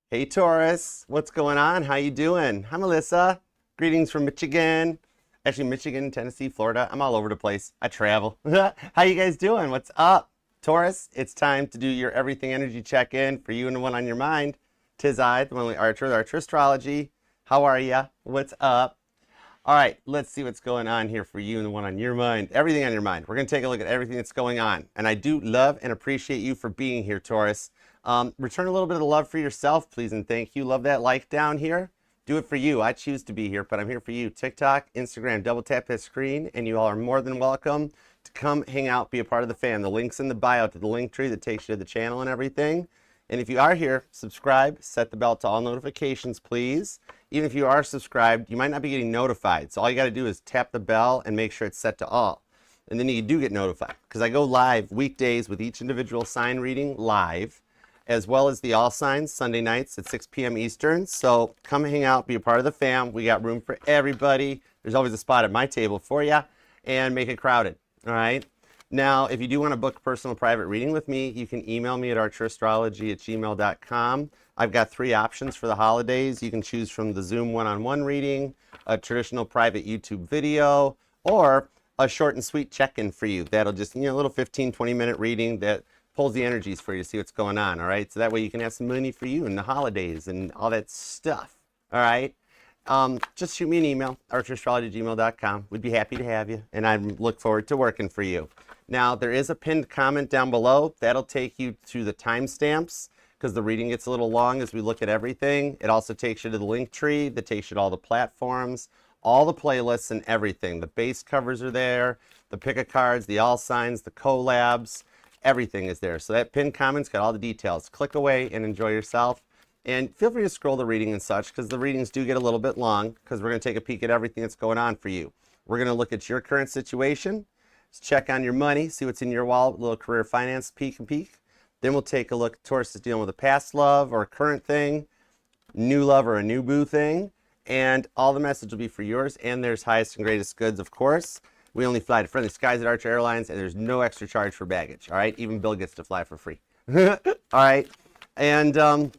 Hey Taurus, what's going on? How you doing? Hi Melissa. Greetings from Michigan. Actually, Michigan, Tennessee, Florida. I'm all over the place. I travel. How you guys doing? What's up? Taurus, it's time to do your everything energy check-in for you and the one on your mind. 'Tis I, the only Archer, the Archer Astrology. How are ya? What's up? All right, let's see what's going on here for you and the one on your mind. Everything on your mind. We're going to take a look at everything that's going on. And I do love and appreciate you for being here, Taurus. Return a little bit of the love for yourself, please, and thank you. Love that like down here. Do it for you. I choose to be here, but I'm here for you. TikTok, Instagram, double tap his screen, and you all are more than welcome to come hang out, be a part of the fam. The link's in the bio to the link tree that takes you to the channel and everything. And if you are here, subscribe, set the bell to all notifications, please. Even if you are subscribed, you might not be getting notified. So all you got to do is tap the bell and make sure it's set to all. And then you do get notified because I go live weekdays with each individual sign reading live, as well as the all signs Sunday nights at 6 p.m. Eastern. So come hang out, be a part of the fam. We got room for everybody. There's always a spot at my table for you, and make it crowded. All right. Now, if you do want to book a personal private reading with me, you can email me at archerastrology@gmail.com. I've got 3 options for the holidays. You can choose from the Zoom one-on-one reading, a traditional private YouTube video, or a short and sweet check-in for you. That'll just, a little 15, 20-minute reading that pulls the energies for you to see what's going on, all right? So that way you can have some money for you in the holidays and all that stuff, all right? Just shoot me an email, archerastrology@gmail.com. We'd be happy to have you, and I look forward to working for you. Now, there is a pinned comment down below. That'll take you to the timestamps because the reading gets a little long as we look at everything. It also takes you to the link tree that takes you to all the platforms, all the playlists and everything. The base covers are there, the pick a cards, the all signs, the collabs, everything is there. So that pinned comment's got all the details. Click away and enjoy yourself. And feel free to scroll the reading and such because the readings do get a little bit long because we're going to take a peek at everything that's going on for you. We're going to look at your current situation, check on your money, see what's in your wallet, little career finance peek and peek. Then we'll take a look. Taurus is dealing with a past love or a current thing, new love or a new boo thing, and all the message will be for yours. And there's highest and greatest goods, of course. We only fly to friendly skies at Archer Airlines, and there's no extra charge for baggage. All right, even Bill gets to fly for free. All right, and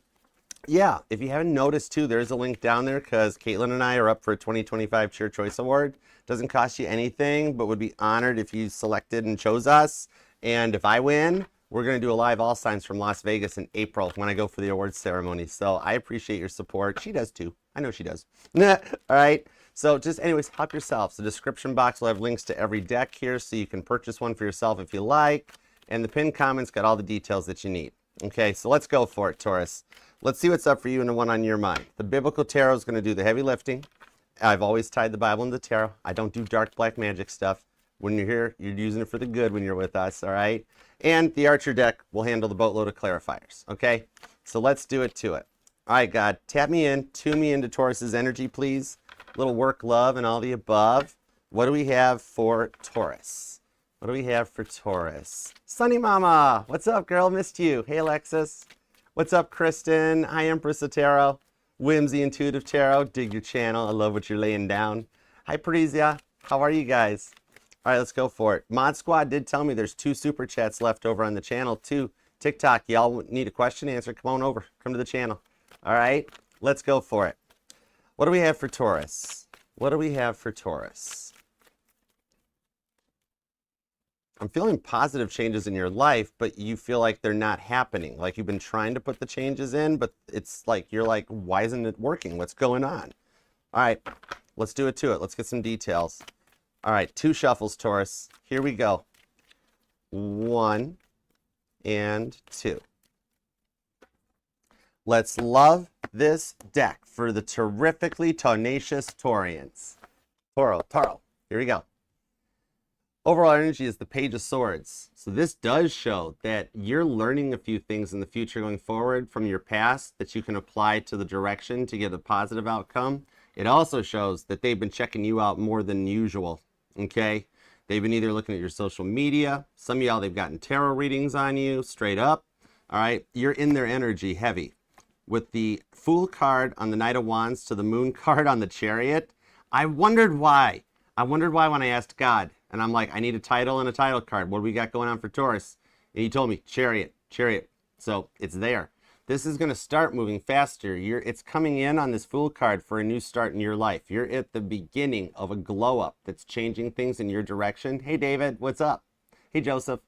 yeah, if you haven't noticed too, there's a link down there because Caitlin and I are up for a 2025 Cheer Choice Award. Doesn't cost you anything, but would be honored if you selected and chose us. And if I win, we're going to do a live all signs from Las Vegas in April when I go for the awards ceremony. So I appreciate your support. She does too. I know she does. All right. So just anyways, help yourselves. The description box will have links to every deck here so you can purchase one for yourself if you like. And the pinned comment's got all the details that you need. Okay, so let's go for it, Taurus. Let's see what's up for you and the one on your mind. The Biblical Tarot is going to do the heavy lifting. I've always tied the Bible into the tarot. I don't do dark black magic stuff. When you're here, you're using it for the good when you're with us, all right? And the Archer deck will handle the boatload of clarifiers, okay? So let's do it to it. All right, God, tap me in, tune me into Taurus's energy, please. Little work, love, and all the above. What do we have for Taurus? What do we have for Taurus? Sunny Mama, what's up, girl? Missed you. Hey, Alexis. What's up, Kristen? Hi, Empress of Tarot. Whimsy Intuitive Tarot. Dig your channel. I love what you're laying down. Hi, Parisia. How are you guys? All right, let's go for it. Mod Squad did tell me there's 2 super chats left over on the channel, too. TikTok, y'all need a question answered. Come on over. Come to the channel. All right, let's go for it. What do we have for Taurus? What do we have for Taurus? I'm feeling positive changes in your life, but you feel like they're not happening. Like you've been trying to put the changes in, but it's like, you're like, why isn't it working? What's going on? All right, let's do it to it. Let's get some details. All right, 2 shuffles, Taurus. Here we go. 1 and 2. Let's love this deck for the terrifically tenacious Taurians. Taro. Here we go. Overall energy is the Page of Swords. So this does show that you're learning a few things in the future going forward from your past that you can apply to the direction to get a positive outcome. It also shows that they've been checking you out more than usual, okay? They've been either looking at your social media. Some of y'all, they've gotten tarot readings on you straight up, all right? You're in their energy heavy. With the Fool card on the Knight of Wands to the Moon card on the Chariot, I wondered why. I wondered why when I asked God. And I'm like, I need a title and a title card. What do we got going on for Taurus? And he told me, Chariot. So it's there. This is going to start moving faster. It's coming in on this Fool card for a new start in your life. You're at the beginning of a glow up that's changing things in your direction. Hey, David, what's up? Hey, Joseph.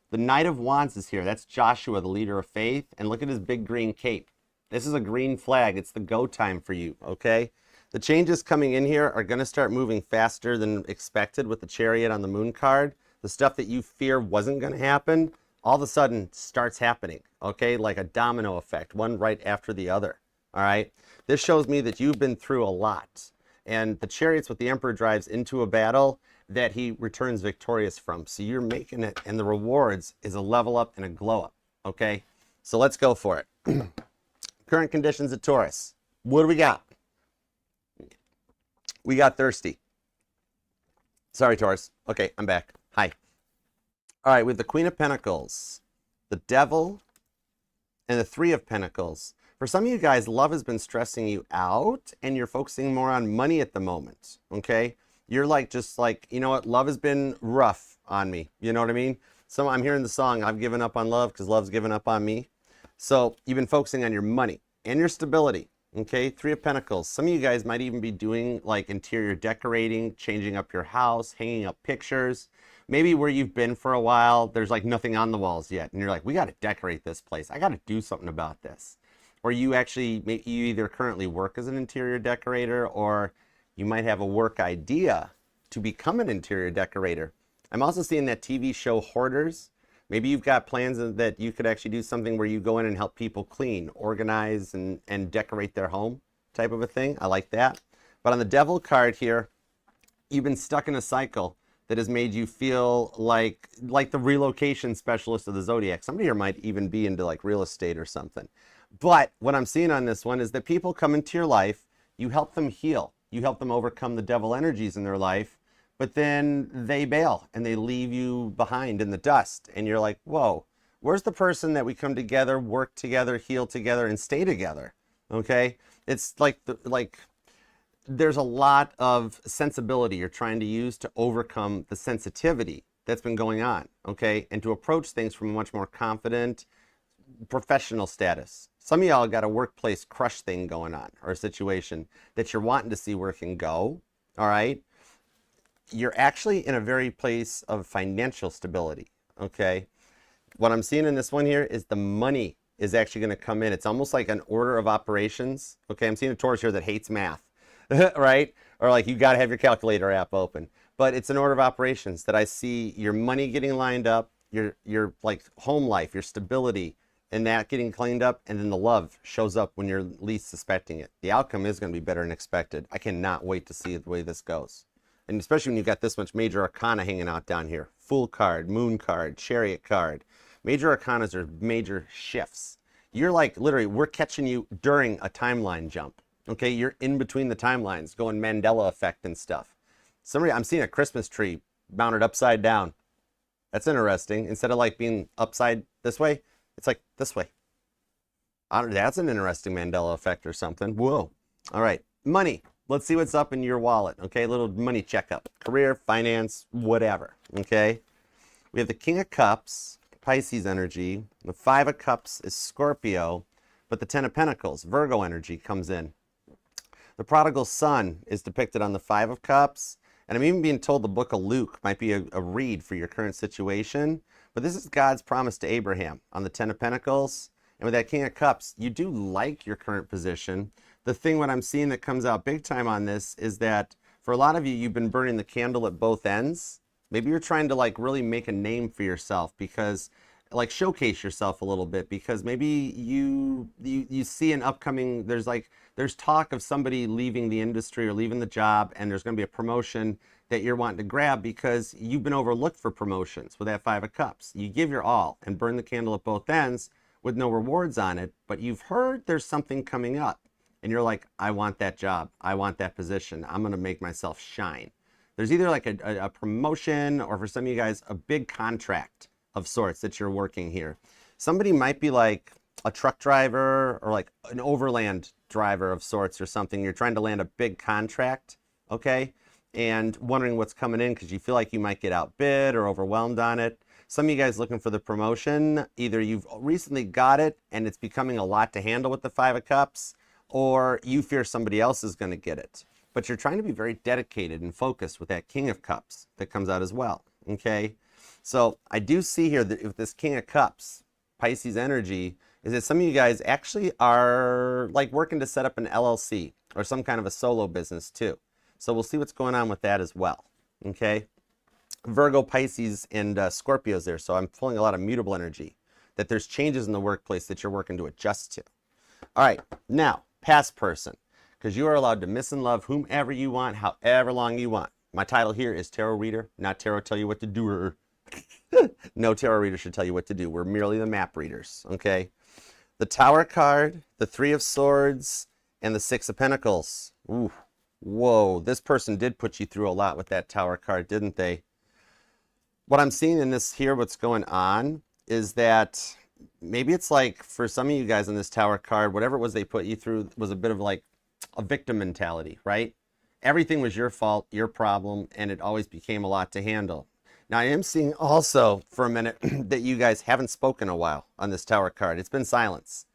The Knight of Wands is here. That's Joshua, the leader of faith. And look at his big green cape. This is a green flag. It's the go time for you, okay? The changes coming in here are going to start moving faster than expected with the Chariot on the Moon card. The stuff that you fear wasn't going to happen, all of a sudden starts happening, okay? Like a domino effect, one right after the other, all right? This shows me that you've been through a lot. And the Chariot's what the Emperor drives into a battle that he returns victorious from. So you're making it, and the rewards is a level up and a glow up, okay? So let's go for it. Current conditions at Taurus. What do we got? We got thirsty. Sorry, Taurus. Okay, I'm back. Hi. All right, with the Queen of Pentacles, the Devil, and the Three of Pentacles. For some of you guys, love has been stressing you out, and you're focusing more on money at the moment, okay? You're like, just like, you know what? Love has been rough on me. You know what I mean? So I'm hearing the song, I've given up on love because love's given up on me. So you've been focusing on your money and your stability, okay? Three of Pentacles. Some of you guys might even be doing like interior decorating, changing up your house, hanging up pictures. Maybe where you've been for a while, there's like nothing on the walls yet. And you're like, we got to decorate this place. I got to do something about this. Or you actually, you either currently work as an interior decorator, or you might have a work idea to become an interior decorator. I'm also seeing that TV show Hoarders. Maybe you've got plans that you could actually do something where you go in and help people clean, organize, and decorate their home type of a thing. I like that. But on the Devil card here, you've been stuck in a cycle that has made you feel like the relocation specialist of the Zodiac. Somebody here might even be into like real estate or something. But what I'm seeing on this one is that people come into your life, you help them heal. You help them overcome the devil energies in their life, but then they bail and they leave you behind in the dust. And you're like, whoa, where's the person that we come together, work together, heal together, and stay together? Okay? It's like, there's a lot of sensibility you're trying to use to overcome the sensitivity that's been going on, okay? And to approach things from a much more confident, professional status. Some of y'all got a workplace crush thing going on, or a situation that you're wanting to see where it can go, all right? You're actually in a very place of financial stability, okay? What I'm seeing in this one here is the money is actually going to come in. It's almost like an order of operations, okay? I'm seeing a Taurus here that hates math. Right? Or like you got to have your calculator app open. But it's an order of operations that I see your money getting lined up, your like home life, your stability, and that getting cleaned up, and then the love shows up when you're least suspecting it. The outcome is going to be better than expected. I cannot wait to see the way this goes. And especially when you've got this much major arcana hanging out down here. Fool card, Moon card, Chariot card. Major arcanas are major shifts. You're like, literally, we're catching you during a timeline jump. Okay, you're in between the timelines, going Mandela effect and stuff. I'm seeing a Christmas tree mounted upside down. That's interesting. Instead of like being upside this way, it's like this way. That's an interesting Mandela effect or something. Whoa. All right, money. Let's see what's up in your wallet. Okay, a little money checkup. Career, finance, whatever. Okay, we have the King of Cups, Pisces energy. The Five of Cups is Scorpio, but the Ten of Pentacles, Virgo energy, comes in. The prodigal son is depicted on the Five of Cups. And I'm even being told the book of Luke might be a read for your current situation. But this is God's promise to Abraham on the Ten of Pentacles. And with that King of Cups, you do like your current position. The thing what I'm seeing that comes out big time on this is that for a lot of you, you've been burning the candle at both ends. Maybe you're trying to like really make a name for yourself, because like showcase yourself a little bit, because maybe you see an upcoming, there's talk of somebody leaving the industry or leaving the job, and there's going to be a promotion that you're wanting to grab because you've been overlooked for promotions with that Five of Cups. You give your all and burn the candle at both ends with no rewards on it, but you've heard there's something coming up and you're like, I want that job. I want that position. I'm going to make myself shine. There's either like a promotion, or for some of you guys, a big contract of sorts that you're working here. Somebody might be like a truck driver or like an overland driver of sorts or something. You're trying to land a big contract, okay? And wondering what's coming in because you feel like you might get outbid or overwhelmed on it. Some of you guys looking for the promotion, either you've recently got it and it's becoming a lot to handle with the Five of Cups, or you fear somebody else is going to get it. But you're trying to be very dedicated and focused with that King of Cups that comes out as well, okay? So I do see here that with this King of Cups, Pisces energy, is that some of you guys actually are like working to set up an LLC or some kind of a solo business too. So we'll see what's going on with that as well, okay? Virgo, Pisces, and Scorpios there. So I'm pulling a lot of mutable energy, that there's changes in the workplace that you're working to adjust to. All right, now, past person, because you are allowed to miss and love whomever you want, however long you want. My title here is Tarot Reader, not Tarot Tell You What to Do. No tarot reader should tell you what to do. We're merely the map readers, okay? The Tower card, the Three of Swords, and the Six of Pentacles. Ooh, whoa, this person did put you through a lot with that Tower card, didn't they? What I'm seeing in this here, what's going on, is that maybe it's like for some of you guys on this Tower card, whatever it was they put you through was a bit of like a victim mentality, right? Everything was your fault, your problem, and it always became a lot to handle. Now, I am seeing also for a minute that you guys haven't spoken a while on this Tower card. It's been silence.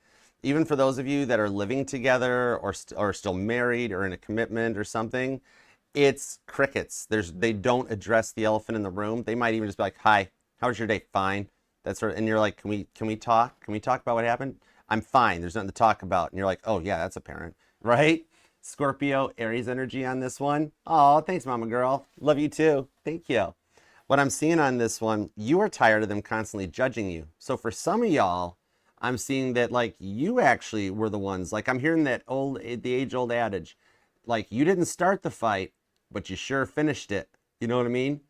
Even for those of you that are living together or still married or in a commitment or something, it's crickets. They don't address the elephant in the room. They might even just be like, "Hi, how was your day?" "Fine." That's sort of, and you're like, "Can we talk? Can we talk about what happened?" "I'm fine. There's nothing to talk about." And you're like, "Oh yeah, that's apparent," right? Scorpio, Aries energy on this one. Oh, thanks, mama girl. Love you too. Thank you. What I'm seeing on this one, you are tired of them constantly judging you. So for some of y'all, I'm seeing that like you actually were the ones, like I'm hearing that the age-old adage, like you didn't start the fight, but you sure finished it. You know what I mean?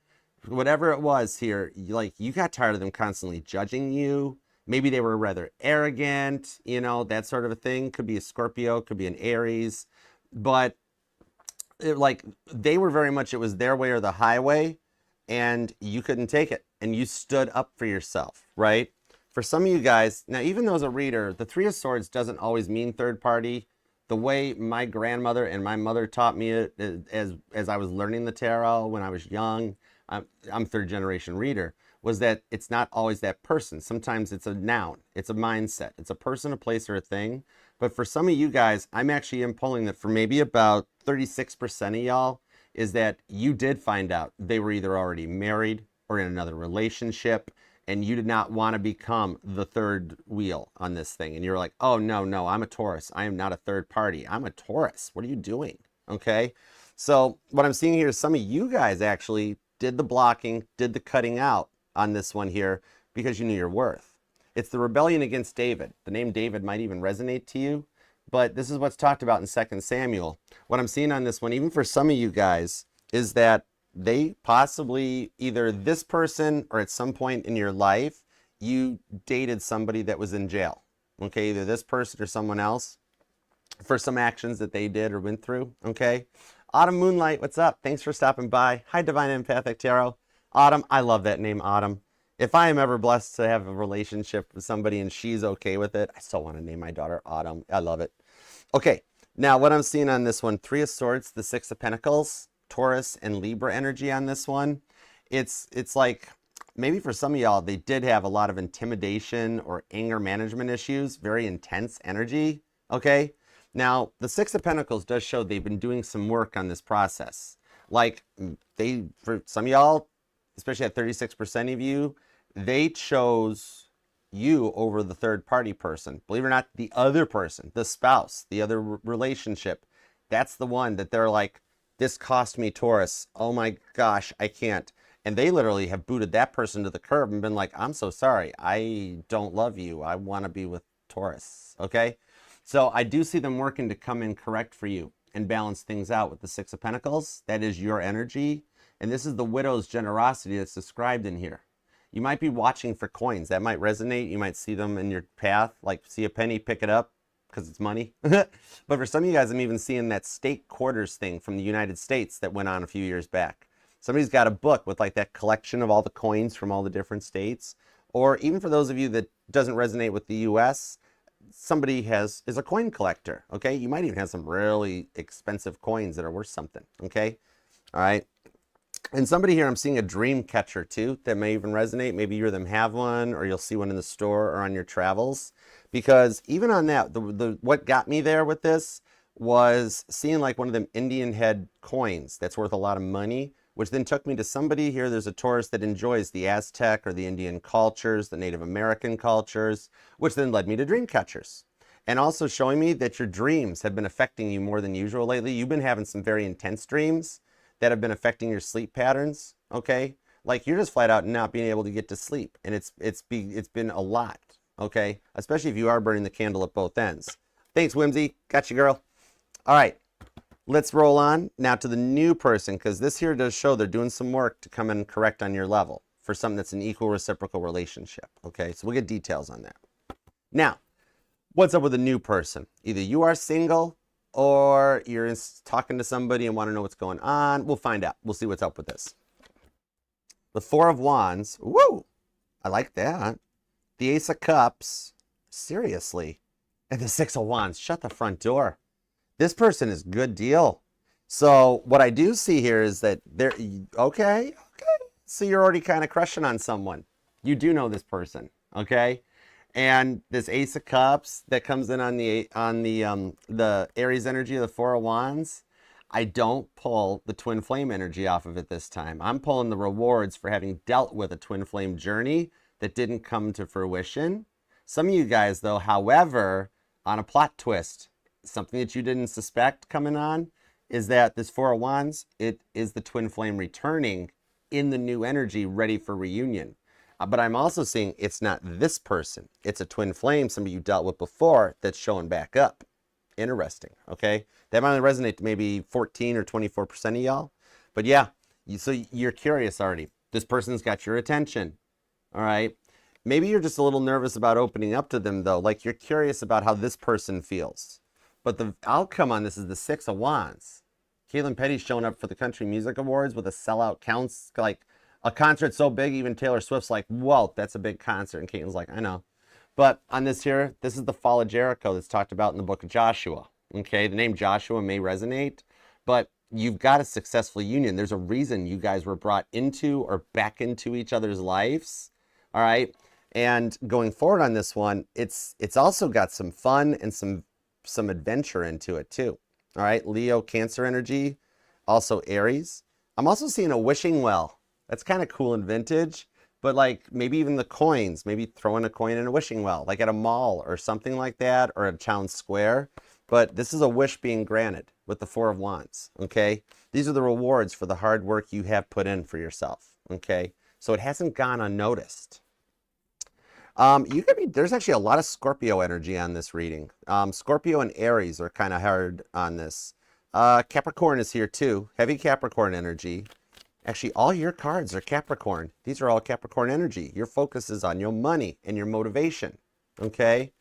Whatever it was here, like you got tired of them constantly judging you. Maybe they were rather arrogant, you know, that sort of a thing. Could be a Scorpio, could be an Aries, but like they were very much, it was their way or the highway, and you couldn't take it, and you stood up for yourself, right? For some of you guys, now even though as a reader, the Three of Swords doesn't always mean third party. The way my grandmother and my mother taught me it as I was learning the tarot when I was young, I'm third generation reader, was that it's not always that person. Sometimes it's a noun, it's a mindset, it's a person, a place, or a thing. But for some of you guys, I'm actually pulling that for maybe about 36% of y'all, is that you did find out they were either already married or in another relationship, and you did not want to become the third wheel on this thing. And you're like, "Oh, no, I'm a Taurus. I am not a third party. I'm a Taurus. What are you doing?" Okay? So what I'm seeing here is some of you guys actually did the blocking, did the cutting out on this one here because you knew your worth. It's the rebellion against David. The name David might even resonate to you, but this is what's talked about in 2 Samuel. What I'm seeing on this one, even for some of you guys, is that they possibly, either this person or at some point in your life, you dated somebody that was in jail. Okay, either this person or someone else for some actions that they did or went through. Okay, Autumn Moonlight, what's up? Thanks for stopping by. Hi, Divine Empathic Tarot. Autumn, I love that name, Autumn. If I am ever blessed to have a relationship with somebody and she's okay with it, I still want to name my daughter Autumn. I love it. Okay, now what I'm seeing on this one, Three of Swords, the Six of Pentacles, Taurus and Libra energy on this one. It's like maybe for some of y'all, they did have a lot of intimidation or anger management issues, very intense energy, okay? Now, the Six of Pentacles does show they've been doing some work on this process. Like for some of y'all, especially at 36% of you, they chose you over the third party person. Believe it or not, the other person, the spouse, the other relationship, that's the one that they're like, "This cost me, Taurus. Oh my gosh, I can't." And they literally have booted that person to the curb and been like, "I'm so sorry. I don't love you. I want to be with Taurus." Okay? So I do see them working to come in correct for you and balance things out with the Six of Pentacles. That is your energy. And this is the widow's generosity that's described in here. You might be watching for coins. That might resonate. You might see them in your path, like see a penny, pick it up, because it's money. But for some of you guys, I'm even seeing that state quarters thing from the United States that went on a few years back. Somebody's got a book with like that collection of all the coins from all the different states. Or even for those of you that doesn't resonate with the US, somebody is a coin collector, okay? You might even have some really expensive coins that are worth something, okay? All right. And somebody here, I'm seeing a dream catcher too that may even resonate. Maybe you or them have one, or you'll see one in the store or on your travels. Because even on that, what got me there with this was seeing like one of them Indian head coins that's worth a lot of money, which then took me to somebody here. There's a Taurus that enjoys the Aztec or the Indian cultures, the Native American cultures, which then led me to dream catchers. And also showing me that your dreams have been affecting you more than usual lately. You've been having some very intense dreams that have been affecting your sleep patterns, okay? Like you're just flat out not being able to get to sleep, and it's been a lot, okay? Especially if you are burning the candle at both ends. Thanks, Whimsy. Got you, girl. All right, let's roll on now to the new person, because this here does show they're doing some work to come and correct on your level for something that's an equal reciprocal relationship, okay? So we'll get details on that. Now, what's up with a new person? Either you are single, or you're talking to somebody and want to know what's going on. We'll find out. We'll see what's up with this. The Four of Wands. Woo! I like that. The Ace of Cups. Seriously. And the Six of Wands. Shut the front door. This person is good deal. So what I do see here is that they're... Okay. So you're already kind of crushing on someone. You do know this person. Okay? And this Ace of Cups that comes in on the Aries energy of the Four of Wands, I don't pull the twin flame energy off of it this time. I'm pulling the rewards for having dealt with a twin flame journey that didn't come to fruition. Some of you guys, though, however, on a plot twist, something that you didn't suspect coming on is that this Four of Wands, it is the twin flame returning in the new energy, ready for reunion. But I'm also seeing it's not this person. It's a twin flame, somebody you dealt with before, that's showing back up. Interesting, okay? That might only resonate to maybe 14 or 24% of y'all. But yeah, so you're curious already. This person's got your attention, all right? Maybe you're just a little nervous about opening up to them, though. Like you're curious about how this person feels. But the outcome on this is the Six of Wands. Caitlin Petty's showing up for the Country Music Awards with a sellout counts, like, a concert so big, even Taylor Swift's like, whoa, that's a big concert. And Caitlin's like, I know. But on this here, this is the fall of Jericho that's talked about in the book of Joshua. Okay, the name Joshua may resonate, but you've got a successful union. There's a reason you guys were brought into or back into each other's lives. All right. And going forward on this one, it's also got some fun and some adventure into it too. All right. Leo, Cancer energy, also Aries. I'm also seeing a wishing well. That's kind of cool and vintage, but like maybe even the coins, maybe throwing a coin in a wishing well, like at a mall or something like that, or at a town square. But this is a wish being granted with the Four of Wands, okay? These are the rewards for the hard work you have put in for yourself, okay? So it hasn't gone unnoticed. There's actually a lot of Scorpio energy on this reading. Scorpio and Aries are kind of hard on this. Capricorn is here too, heavy Capricorn energy. Actually, all your cards are Capricorn. These are all Capricorn energy. Your focus is on your money and your motivation, okay?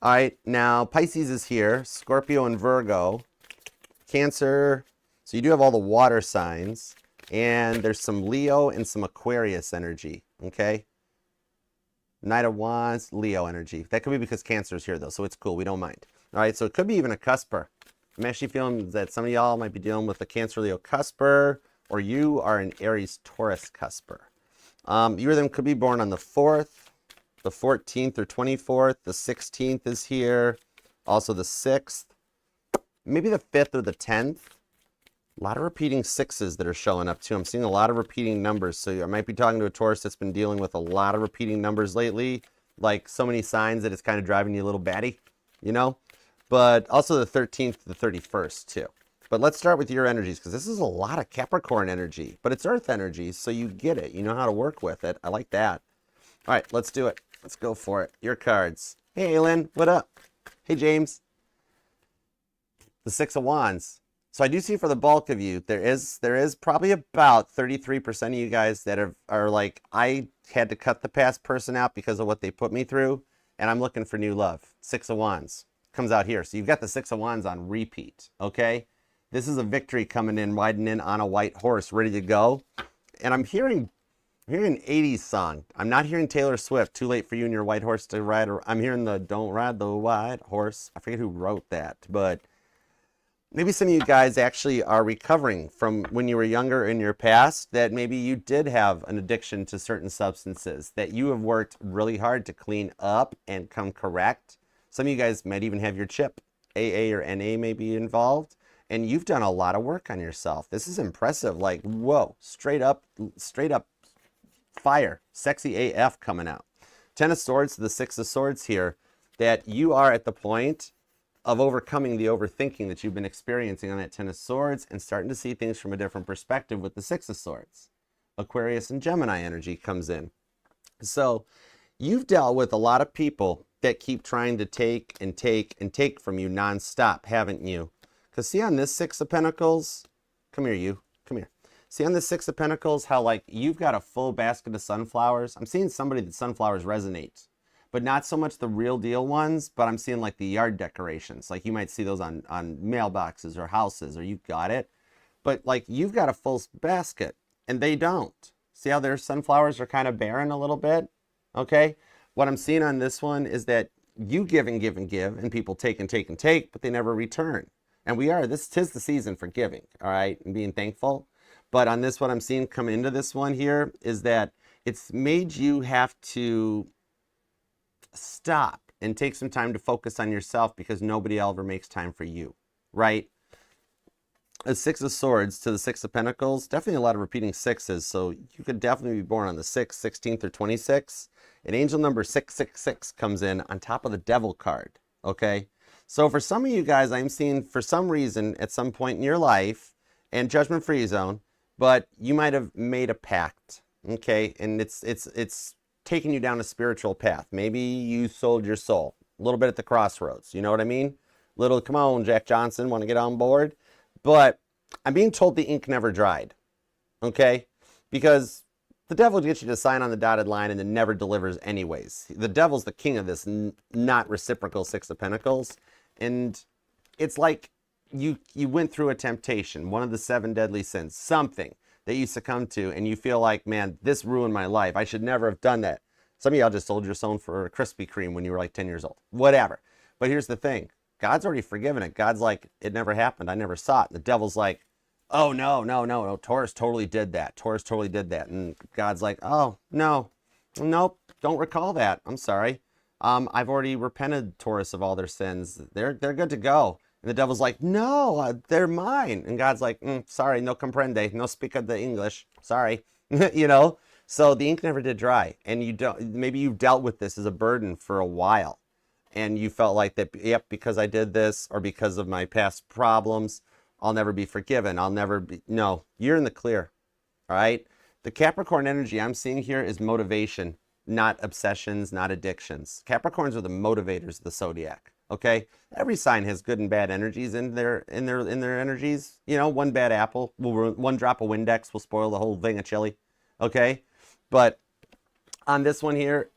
All right, now Pisces is here, Scorpio and Virgo, Cancer. So you do have all the water signs, and there's some Leo and some Aquarius energy, okay? Knight of Wands, Leo energy. That could be because Cancer is here, though, so it's cool. We don't mind. All right, so it could be even a cusper. I'm actually feeling that some of y'all might be dealing with a Cancer Leo cusper, or you are an Aries Taurus cusper. You or them could be born on the 4th, the 14th or 24th. The 16th is here. Also the 6th. Maybe the 5th or the 10th. A lot of repeating sixes that are showing up too. I'm seeing a lot of repeating numbers. So I might be talking to a Taurus that's been dealing with a lot of repeating numbers lately. Like so many signs that it's kind of driving you a little batty, you know? But also the 13th to the 31st too. But let's start with your energies, because this is a lot of Capricorn energy, but it's Earth energy, so you get it. You know how to work with it. I like that. All right, let's do it. Let's go for it. Your cards. Hey, Aylin, what up? Hey, James. The Six of Wands. So I do see for the bulk of you, there is probably about 33% of you guys that are like, I had to cut the past person out because of what they put me through, and I'm looking for new love. Six of Wands comes out here. So you've got the Six of Wands on repeat, okay? This is a victory coming in, riding in on a white horse, ready to go. And I'm hearing an 80s song. I'm not hearing Taylor Swift, Too Late for You and Your White Horse to Ride. I'm hearing the Don't Ride the White Horse. I forget who wrote that, but Maybe some of you guys actually are recovering from when you were younger in your past, that maybe you did have an addiction to certain substances that you have worked really hard to clean up and come correct. Some of you guys might even have your chip. AA or NA may be involved, and you've done a lot of work on yourself. This is impressive. Like, whoa, straight up fire, sexy AF coming out. 10 of Swords to the 6 of Swords here, that you are at the point of overcoming the overthinking that you've been experiencing on that 10 of Swords and starting to see things from a different perspective with the 6 of Swords. Aquarius and Gemini energy comes in. So you've dealt with a lot of people that keep trying to take and take and take from you nonstop, haven't you? Because see on this 6 of Pentacles, come here you, come here. See on this 6 of Pentacles how like you've got a full basket of sunflowers. I'm seeing somebody that sunflowers resonate, but not so much the real deal ones, but I'm seeing like the yard decorations. Like you might see those on mailboxes or houses, or you got it. But like you've got a full basket and they don't. See how their sunflowers are kind of barren a little bit? Okay. What I'm seeing on this one is that you give and give and give, and people take and take and take, but they never return. And tis the season for giving, all right, and being thankful. But on this, what I'm seeing come into this one here is that it's made you have to stop and take some time to focus on yourself because nobody ever makes time for you, right? A 6 of Swords to the 6 of Pentacles, definitely a lot of repeating sixes, so you could definitely be born on the 6th, 16th, or 26th. And angel number 666 comes in on top of the Devil card, okay? So for some of you guys, I'm seeing for some reason at some point in your life, and judgment-free zone, but you might have made a pact, okay? And it's taking you down a spiritual path. Maybe you sold your soul a little bit at the crossroads. You know what I mean? Little, come on, Jack Johnson, want to get on board? But I'm being told the ink never dried, okay? Because the devil gets you to sign on the dotted line and then never delivers anyways. The devil's the king of this not reciprocal 6 of Pentacles. And it's like you went through a temptation, one of the 7 deadly sins, something that you succumbed to, and you feel like, man, this ruined my life. I should never have done that. Some of y'all just sold your soul for a Krispy Kreme when you were like 10 years old. Whatever. But here's the thing. God's already forgiven it. God's like, it never happened. I never saw it. And the devil's like, oh, no. Taurus totally did that. Taurus totally did that. And God's like, oh, no. Nope. Don't recall that. I'm sorry. I've already repented, Taurus, of all their sins. They're good to go. And the devil's like, no, they're mine. And God's like, sorry, no comprende, no speak of the English. Sorry. You know? So the ink never did dry. And maybe you've dealt with this as a burden for a while. And you felt like that, yep, because I did this or because of my past problems, I'll never be forgiven. No, you're in the clear. All right? The Capricorn energy I'm seeing here is motivation, not obsessions, not addictions. Capricorns are the motivators of the zodiac. Okay? Every sign has good and bad energies in their energies. You know, one bad apple one drop of Windex will spoil the whole thing of chili. Okay? But on this one here,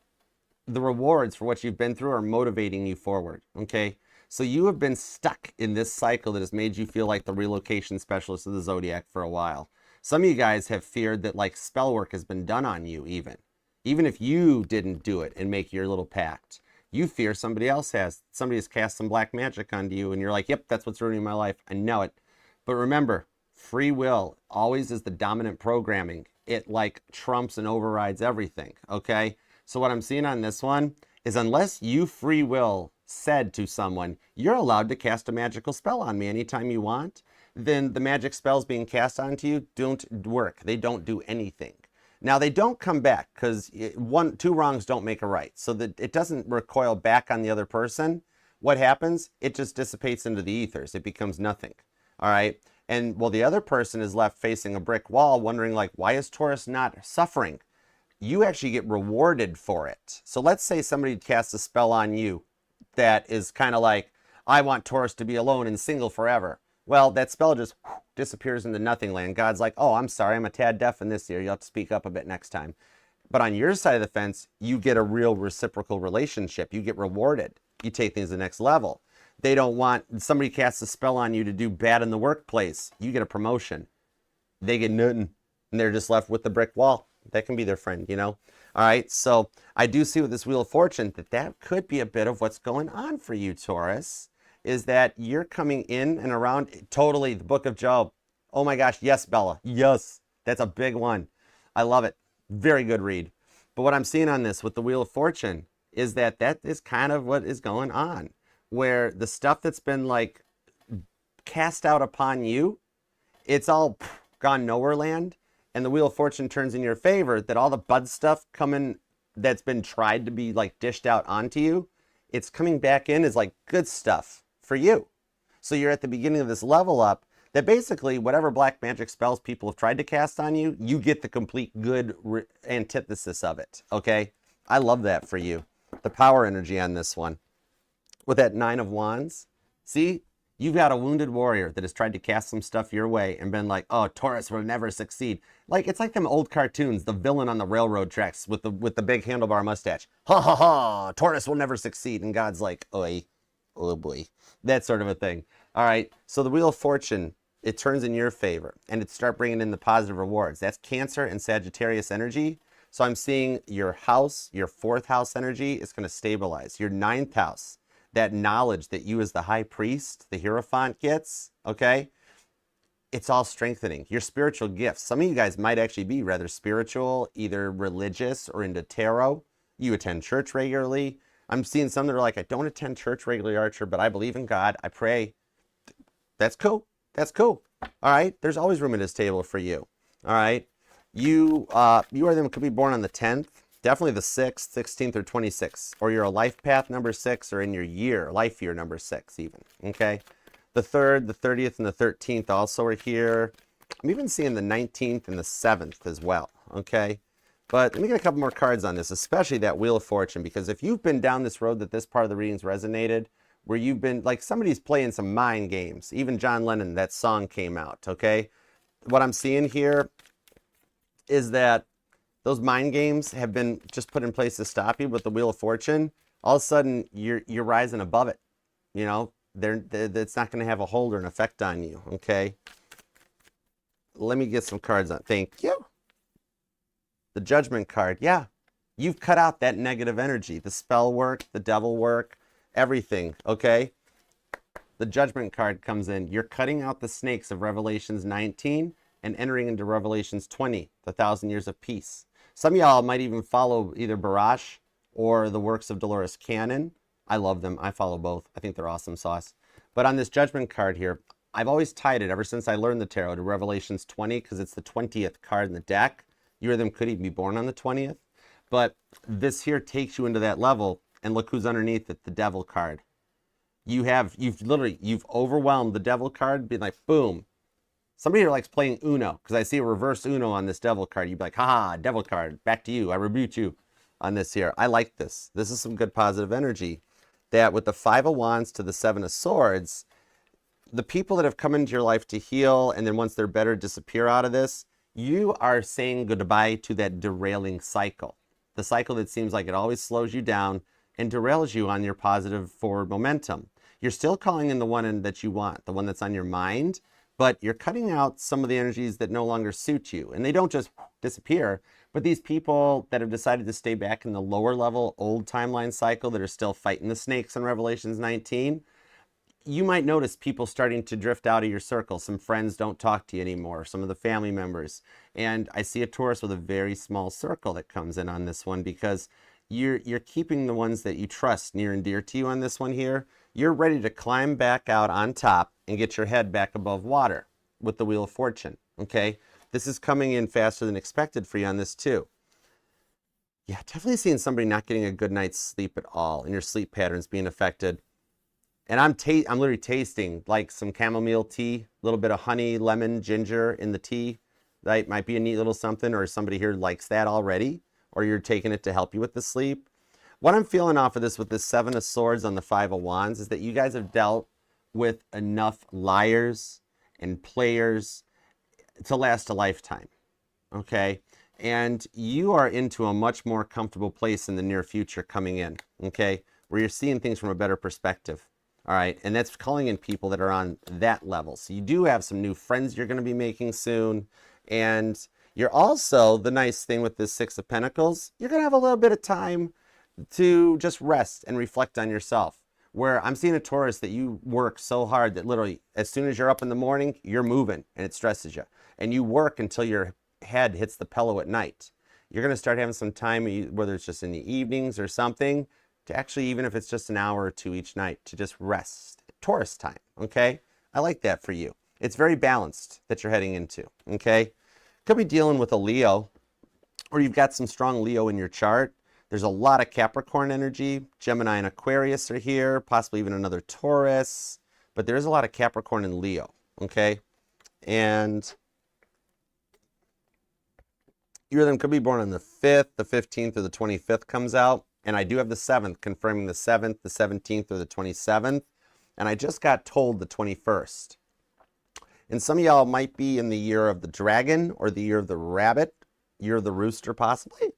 the rewards for what you've been through are motivating you forward, okay? So you have been stuck in this cycle that has made you feel like the relocation specialist of the zodiac for a while. Some of you guys have feared that like spell work has been done on you even if you didn't do it and make your little pact. You fear somebody else has. Somebody has cast some black magic onto you and you're like, yep, that's what's ruining my life. I know it. But remember, free will always is the dominant programming. It like trumps and overrides everything, okay? So what I'm seeing on this one is unless you free will said to someone, you're allowed to cast a magical spell on me anytime you want, then the magic spells being cast onto you don't work. They don't do anything. Now, they don't come back because two wrongs don't make a right. So that it doesn't recoil back on the other person. What happens? It just dissipates into the ethers. It becomes nothing. All right? And well, the other person is left facing a brick wall wondering like, why is Taurus not suffering? You actually get rewarded for it. So let's say somebody casts a spell on you that is kind of like, I want Taurus to be alone and single forever. Well, that spell just disappears into nothing land. God's like, oh, I'm sorry, I'm a tad deaf in this year. You'll have to speak up a bit next time. But on your side of the fence, you get a real reciprocal relationship. You get rewarded. You take things to the next level. They don't want, somebody casts a spell on you to do bad in the workplace. You get a promotion. They get nothing. And they're just left with the brick wall. That can be their friend, you know? All right, so I do see with this Wheel of Fortune that could be a bit of what's going on for you, Taurus. is that you're coming in and around, totally, the book of Job. Oh my gosh, yes, Bella, yes, that's a big one. I love it. Very good read. But what I'm seeing on this with the Wheel of Fortune is that that is kind of what is going on, where the stuff that's been like cast out upon you, it's all gone nowhere land, and the Wheel of Fortune turns in your favor, that all the bud stuff coming that's been tried to be like dished out onto you, it's coming back in as like good stuff for you. So you're at the beginning of this level up that basically whatever black magic spells people have tried to cast on you, you get the complete good antithesis of it, okay? I love that for you. The power energy on this one. With that 9 of Wands, see? You've got a wounded warrior that has tried to cast some stuff your way and been like, oh, Taurus will never succeed. Like, it's like them old cartoons, the villain on the railroad tracks with the big handlebar mustache. Ha ha ha, Taurus will never succeed. And God's like, oi, oh boy. That sort of a thing. All right, so the Wheel of Fortune, it turns in your favor and it start bringing in the positive rewards. That's Cancer and Sagittarius energy. So I'm seeing your house, your 4th house energy is going to stabilize. Your 9th house, that knowledge that you as the high priest, the Hierophant gets, okay? It's all strengthening. Your spiritual gifts. Some of you guys might actually be rather spiritual, either religious or into tarot. You attend church regularly. I'm seeing some that are like, I don't attend church regularly, Archer, but I believe in God. I pray. That's cool. That's cool. All right? There's always room at this table for you. All right? You are them could be born on the 10th. Definitely the 6th, 16th, or 26th. Or you're a life path number 6, or in your year, life year number 6 even, okay? The 3rd, the 30th, and the 13th also are here. I'm even seeing the 19th and the 7th as well, okay? But let me get a couple more cards on this, especially that Wheel of Fortune, because if you've been down this road that this part of the readings resonated, where you've been, like somebody's playing some mind games. Even John Lennon, that song came out, okay? What I'm seeing here is that those mind games have been just put in place to stop you with the Wheel of Fortune. All of a sudden, you're rising above it. You know, it's not going to have a hold or an effect on you, okay? Let me get some cards on. Thank you. The Judgment card. Yeah, you've cut out that negative energy. The spell work, the devil work, everything, okay? The Judgment card comes in. You're cutting out the snakes of Revelations 19 and entering into Revelations 20, the 1,000 years of peace. Some of y'all might even follow either Barash or the works of Dolores Cannon. I love them. I follow both. I think they're awesome sauce. But on this Judgment card here, I've always tied it ever since I learned the tarot to Revelations 20 because it's the 20th card in the deck. You or them could even be born on the 20th. But this here takes you into that level, and look who's underneath it, the Devil card. You've overwhelmed the Devil card, being like, boom. Somebody here likes playing Uno, because I see a reverse Uno on this Devil card. You'd be like, haha, Devil card, back to you. I rebuke you on this here. I like this. This is some good positive energy. That with the 5 of Wands to the 7 of Swords, the people that have come into your life to heal, and then once they're better, disappear out of this, you are saying goodbye to that derailing cycle. The cycle that seems like it always slows you down and derails you on your positive forward momentum. You're still calling in the one that you want, the one that's on your mind, but you're cutting out some of the energies that no longer suit you. And they don't just disappear, but these people that have decided to stay back in the lower level, old timeline cycle that are still fighting the snakes in Revelations 19, you might notice people starting to drift out of your circle. Some friends don't talk to you anymore, some of the family members. And I see a Taurus with a very small circle that comes in on this one because you're keeping the ones that you trust near and dear to you on this one here. You're ready to climb back out on top and get your head back above water with the Wheel of Fortune, okay? This is coming in faster than expected for you on this too. Yeah, definitely seeing somebody not getting a good night's sleep at all and your sleep patterns being affected. And I'm literally tasting like some chamomile tea, a little bit of honey, lemon, ginger in the tea. That might be a neat little something, or somebody here likes that already, or you're taking it to help you with the sleep. What I'm feeling off of this with this 7 of Swords on the 5 of Wands is that you guys have dealt with enough liars and players to last a lifetime, okay? And you are into a much more comfortable place in the near future coming in, okay? Where you're seeing things from a better perspective. All right, and that's calling in people that are on that level. So you do have some new friends you're going to be making soon. And you're also, the nice thing with this 6 of Pentacles, you're going to have a little bit of time to just rest and reflect on yourself. where I'm seeing a Taurus that you work so hard that literally as soon as you're up in the morning, you're moving and it stresses you. And you work until your head hits the pillow at night. You're going to start having some time, whether it's just in the evenings or something, to actually, even if it's just an hour or two each night, to just rest. Taurus time, okay? I like that for you. It's very balanced that you're heading into, okay? Could be dealing with a Leo, or you've got some strong Leo in your chart. There's a lot of Capricorn energy. Gemini and Aquarius are here, possibly even another Taurus. But there is a lot of Capricorn and Leo, okay? And either of them could be born on the 5th, the 15th, or the 25th comes out. And I do have the 7th, confirming the 7th, the 17th, or the 27th. And I just got told the 21st. And some of y'all might be in the year of the dragon or the year of the rabbit, year of the rooster possibly.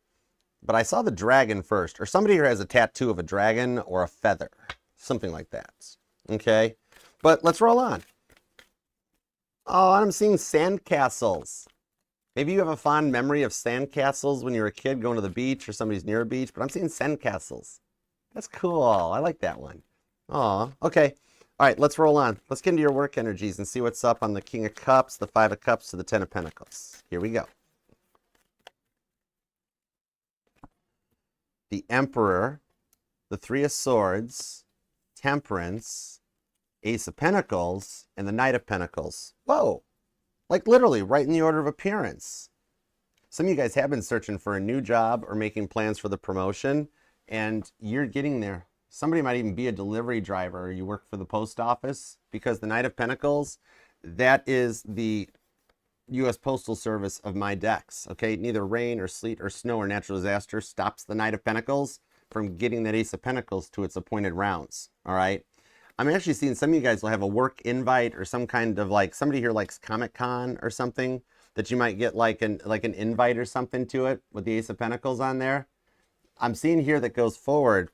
But I saw the dragon first. Or somebody here has a tattoo of a dragon or a feather. Something like that. Okay? But let's roll on. Oh, I'm seeing sandcastles. Maybe you have a fond memory of sandcastles when you were a kid going to the beach or somebody's near a beach. But I'm seeing sandcastles. That's cool. I like that one. Aw, okay. All right, let's roll on. Let's get into your work energies and see what's up on the King of Cups, the 5 of Cups, to the 10 of Pentacles. Here we go. The Emperor, the 3 of Swords, Temperance, Ace of Pentacles, and the Knight of Pentacles. Whoa, like literally right in the order of appearance. Some of you guys have been searching for a new job or making plans for the promotion, and you're getting there. Somebody might even be a delivery driver, or you work for the post office, because the Knight of Pentacles, that is the U.S. Postal Service of my decks, okay? Neither rain or sleet or snow or natural disaster stops the Knight of Pentacles from getting that Ace of Pentacles to its appointed rounds, all right? I'm actually seeing some of you guys will have a work invite or some kind of, like, somebody here likes Comic-Con or something, that you might get like an invite or something to it with the Ace of Pentacles on there. I'm seeing here that goes forward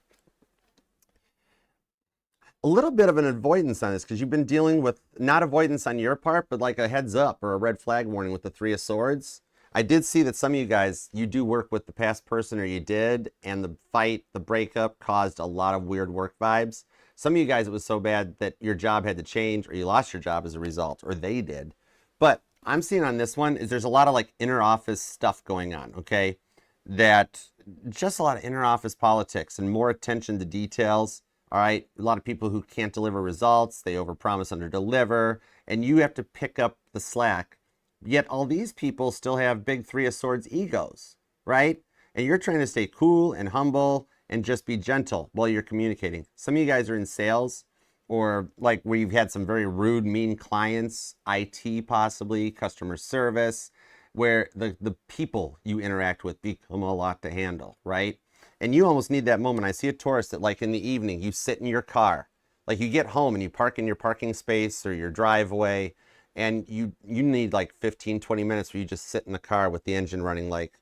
a little bit of an avoidance on this, because you've been dealing with, not avoidance on your part, but like a heads up or a red flag warning with the 3 of Swords. I did see that some of you guys, you do work with the past person, or you did, and the fight, the breakup caused a lot of weird work vibes. Some of you guys, it was so bad that your job had to change, or you lost your job as a result, or they did. But I'm seeing on this one is there's a lot of like inner office stuff going on, okay? That just a lot of inner office politics and more attention to details. All right, a lot of people who can't deliver results, they overpromise, underdeliver, and you have to pick up the slack. Yet all these people still have big 3 of Swords egos, right? And you're trying to stay cool and humble and just be gentle while you're communicating. Some of you guys are in sales, or like where you've had some very rude, mean clients, IT possibly, customer service, where the people you interact with become a lot to handle, right? And you almost need that moment. I see a Taurus that, like, in the evening, you sit in your car. Like, you get home and you park in your parking space or your driveway, and you need like 15, 20 minutes where you just sit in the car with the engine running, like,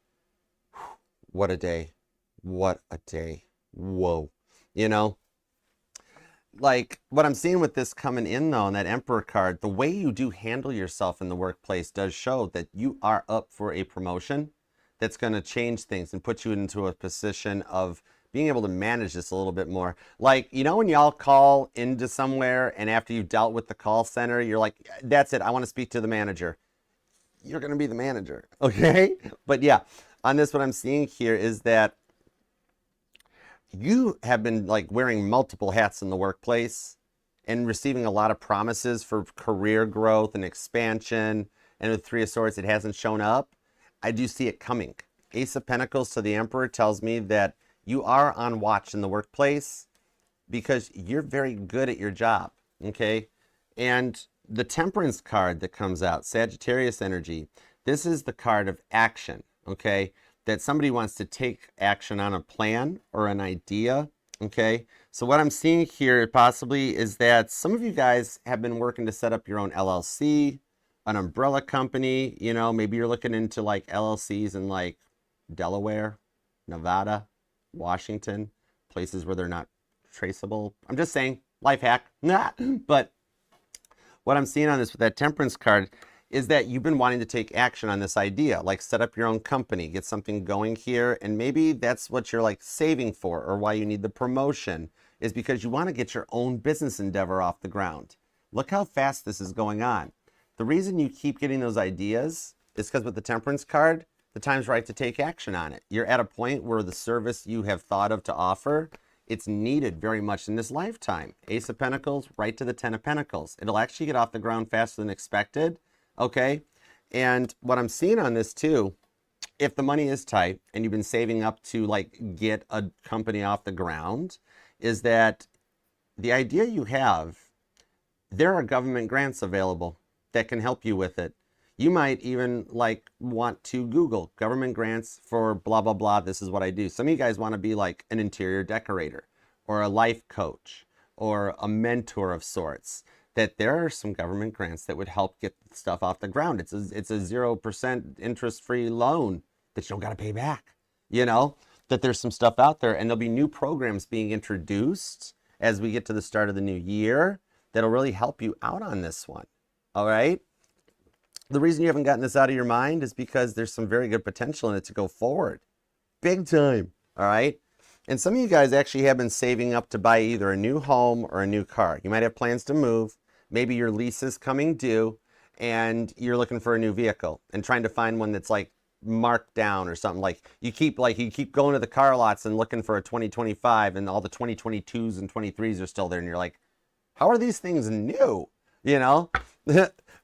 what a day. What a day. Whoa. You know? Like, what I'm seeing with this coming in, though, and that Emperor card, the way you do handle yourself in the workplace does show that you are up for a promotion that's going to change things and put you into a position of being able to manage this a little bit more. Like, you know, when y'all call into somewhere and after you've dealt with the call center, you're like, that's it, I want to speak to the manager. You're going to be the manager, okay? But yeah, on this, what I'm seeing here is that you have been like wearing multiple hats in the workplace and receiving a lot of promises for career growth and expansion. And with 3 of Swords, it hasn't shown up. I do see it coming. Ace of Pentacles to the Emperor tells me that you are on watch in the workplace because you're very good at your job, okay? And the Temperance card that comes out, Sagittarius energy, this is the card of action, okay? That somebody wants to take action on a plan or an idea, okay? So what I'm seeing here possibly is that some of you guys have been working to set up your own LLC, an umbrella company, you know, maybe you're looking into like LLCs in like Delaware, Nevada, Washington, places where they're not traceable. I'm just saying, life hack. But what I'm seeing on this with that Temperance card is that you've been wanting to take action on this idea, like set up your own company, get something going here, and maybe that's what you're like saving for or why you need the promotion. is because you want to get your own business endeavor off the ground. Look how fast this is going on. The reason you keep getting those ideas is because with the Temperance card, the time's right to take action on it. You're at a point where the service you have thought of to offer, it's needed very much in this lifetime. Ace of Pentacles, right to the Ten of Pentacles. It'll actually get off the ground faster than expected, okay? And what I'm seeing on this too, if the money is tight and you've been saving up to like get a company off the ground, is that the idea you have, there are government grants available that can help you with it. You might even like want to Google government grants for blah, blah, blah. This is what I do. Some of you guys want to be like an interior decorator or a life coach or a mentor of sorts, that there are some government grants that would help get stuff off the ground. It's a 0% interest-free loan that you don't got to pay back, you know, that there's some stuff out there, and there'll be new programs being introduced as we get to the start of the new year that'll really help you out on this one. All right. The reason you haven't gotten this out of your mind is because there's some very good potential in it to go forward. Big time. All right. And some of you guys actually have been saving up to buy either a new home or a new car. You might have plans to move. Maybe your lease is coming due and you're looking for a new vehicle and trying to find one that's like marked down or something. Like you keep going to the car lots and looking for a 2025 and all the 2022s and 23s are still there. And you're like, how are these things new? You know?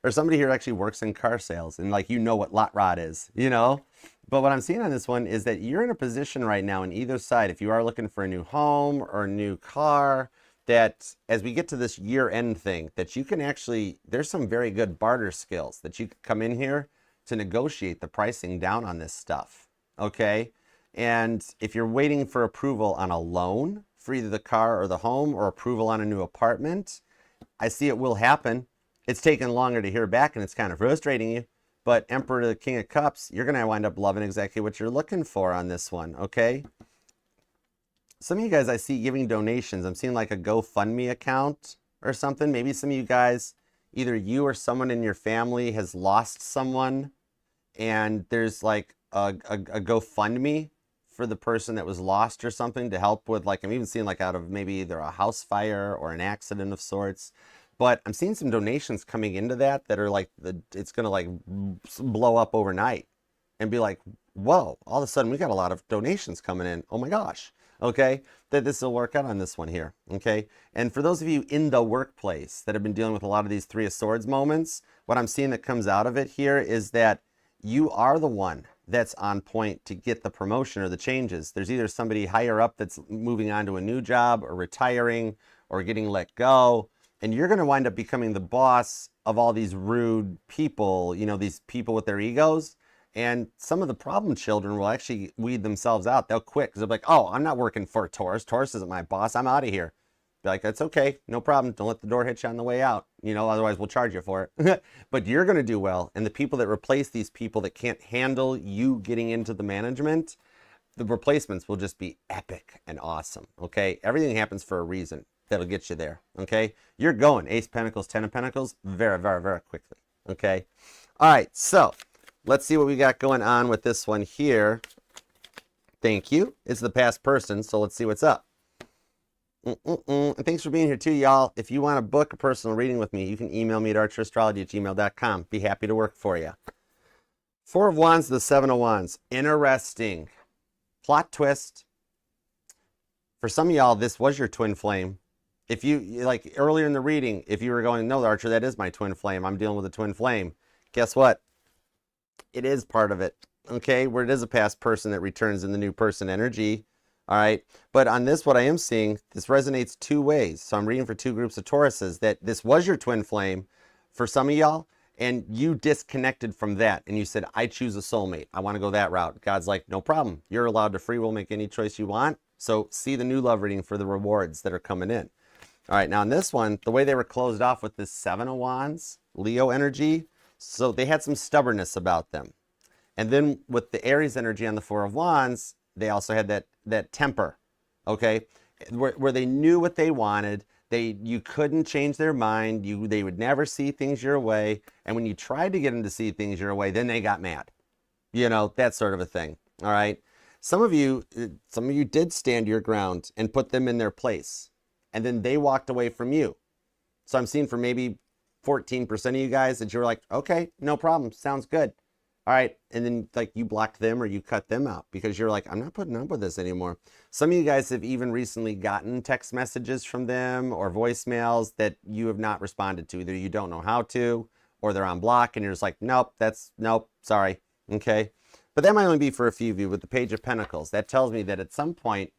Or somebody here actually works in car sales and like, you know what lot rod is, you know? But what I'm seeing on this one is that you're in a position right now on either side, if you are looking for a new home or a new car, that as we get to this year end thing, that you can actually, there's some very good barter skills that you can come in here to negotiate the pricing down on this stuff, okay? And if you're waiting for approval on a loan for either the car or the home, or approval on a new apartment, I see it will happen. It's taken longer to hear back and it's kind of frustrating you, but Emperor to the King of Cups, you're going to wind up loving exactly what you're looking for on this one, okay? Some of you guys I see giving donations. I'm seeing like a GoFundMe account or something. Maybe some of you guys, either you or someone in your family has lost someone and there's like a GoFundMe for the person that was lost or something to help with, like, I'm even seeing like out of maybe either a house fire or an accident of sorts. But I'm seeing some donations coming into that are like, it's going to like blow up overnight and be like, whoa, all of a sudden we got a lot of donations coming in. Oh my gosh. Okay. That this will work out on this one here. Okay. And for those of you in the workplace that have been dealing with a lot of these Three of Swords moments, what I'm seeing that comes out of it here is that you are the one that's on point to get the promotion or the changes. There's either somebody higher up that's moving on to a new job or retiring or getting let go. And you're going to wind up becoming the boss of all these rude people, you know, these people with their egos. And some of the problem children will actually weed themselves out. They'll quit because they'll be like, oh, I'm not working for Taurus. Taurus isn't my boss. I'm out of here. Be like, that's okay. No problem. Don't let the door hit you on the way out. You know, otherwise we'll charge you for it. But you're going to do well. And the people that replace these people that can't handle you getting into the management, the replacements will just be epic and awesome. Okay. Everything happens for a reason. That'll get you there, okay? You're going Ace of Pentacles, Ten of Pentacles very, very, very quickly, okay? All right, so let's see what we got going on with this one here. Thank you. It's the past person, so let's see what's up. And thanks for being here too, y'all. If you want to book a personal reading with me, you can email me at archerastrology@gmail.com. Be happy to work for you. Four of Wands, the Seven of Wands. Interesting. Plot twist. For some of y'all, this was your twin flame. If you, like earlier in the reading, if you were going, no, Archer, that is my twin flame. I'm dealing with a twin flame. Guess what? It is part of it, okay? Where it is a past person that returns in the new person energy, all right? But on this, what I am seeing, this resonates two ways. So I'm reading for two groups of Tauruses that this was your twin flame for some of y'all, and you disconnected from that, and you said, I choose a soulmate. I want to go that route. God's like, no problem. You're allowed to free will make any choice you want. So see the new love reading for the rewards that are coming in. All right, now in this one, the way they were closed off with this Seven of Wands, Leo energy, so they had some stubbornness about them. And then with the Aries energy on the Four of Wands, they also had that temper, okay? Where they knew what they wanted. You couldn't change their mind. They would never see things your way. And when you tried to get them to see things your way, then they got mad. You know, that sort of a thing, all right? Some of you did stand your ground and put them in their place. and then they walked away from you. So I'm seeing for maybe 14% of you guys that you're like, okay, no problem, sounds good. All right, and then like you blocked them or you cut them out because you're like, I'm not putting up with this anymore. Some of you guys have even recently gotten text messages from them or voicemails that you have not responded to. Either you don't know how to, or they're on block and you're just like, nope, nope, sorry, okay? But that might only be for a few of you. With the Page of Pentacles, that tells me that at some point,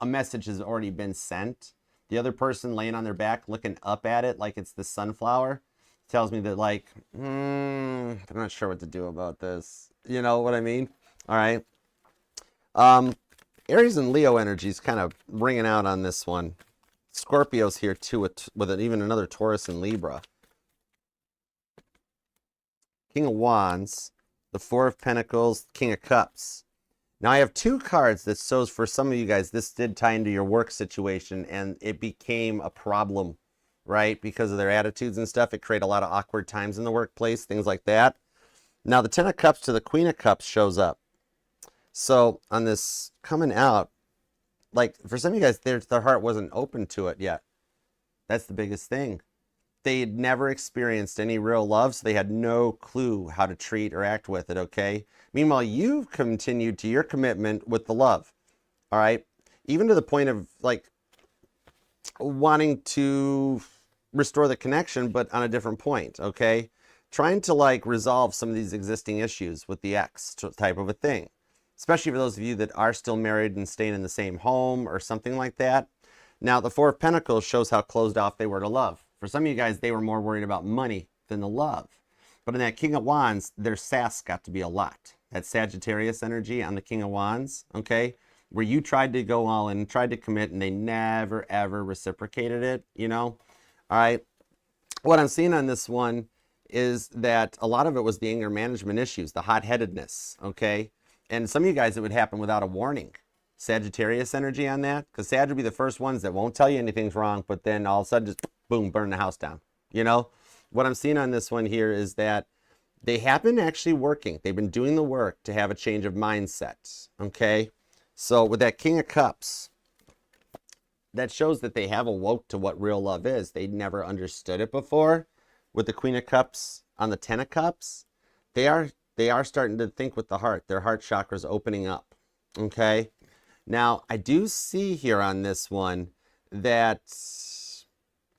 a message has already been sent. The other person laying on their back looking up at it like it's the sunflower tells me that like, I'm not sure what to do about this. You know what I mean? All right. Aries and Leo energy is kind of ringing out on this one. Scorpio's here too with even another Taurus and Libra. King of Wands, the Four of Pentacles, King of Cups. Now I have two cards that shows for some of you guys this did tie into your work situation and it became a problem, right? Because of their attitudes and stuff, it created a lot of awkward times in the workplace, things like that. Now the Ten of Cups to the Queen of Cups shows up. So on this coming out, like for some of you guys, their heart wasn't open to it yet. That's the biggest thing. They had never experienced any real love, so they had no clue how to treat or act with it, okay? Meanwhile, you've continued to your commitment with the love, all right? Even to the point of like wanting to restore the connection, but on a different point, okay? Trying to like resolve some of these existing issues with the ex type of a thing, especially for those of you that are still married and staying in the same home or something like that. Now, the Four of Pentacles shows how closed off they were to love. For some of you guys, they were more worried about money than the love. But in that King of Wands, their sass got to be a lot. That Sagittarius energy on the King of Wands, okay? Where you tried to go all in, tried to commit, and they never, ever reciprocated it, you know? All right. What I'm seeing on this one is that a lot of it was the anger management issues, the hot-headedness, okay? And some of you guys, it would happen without a warning. Sagittarius energy on that, because Sag would be the first ones that won't tell you anything's wrong, but then all of a sudden just boom, burn the house down. You know, what I'm seeing on this one here is that they have been actually working. They've been doing the work to have a change of mindset. Okay, so with that King of Cups, that shows that they have awoke to what real love is. They never understood it before. With the Queen of Cups on the Ten of Cups, they are starting to think with the heart. Their heart chakra is opening up. Okay. Now, I do see here on this one that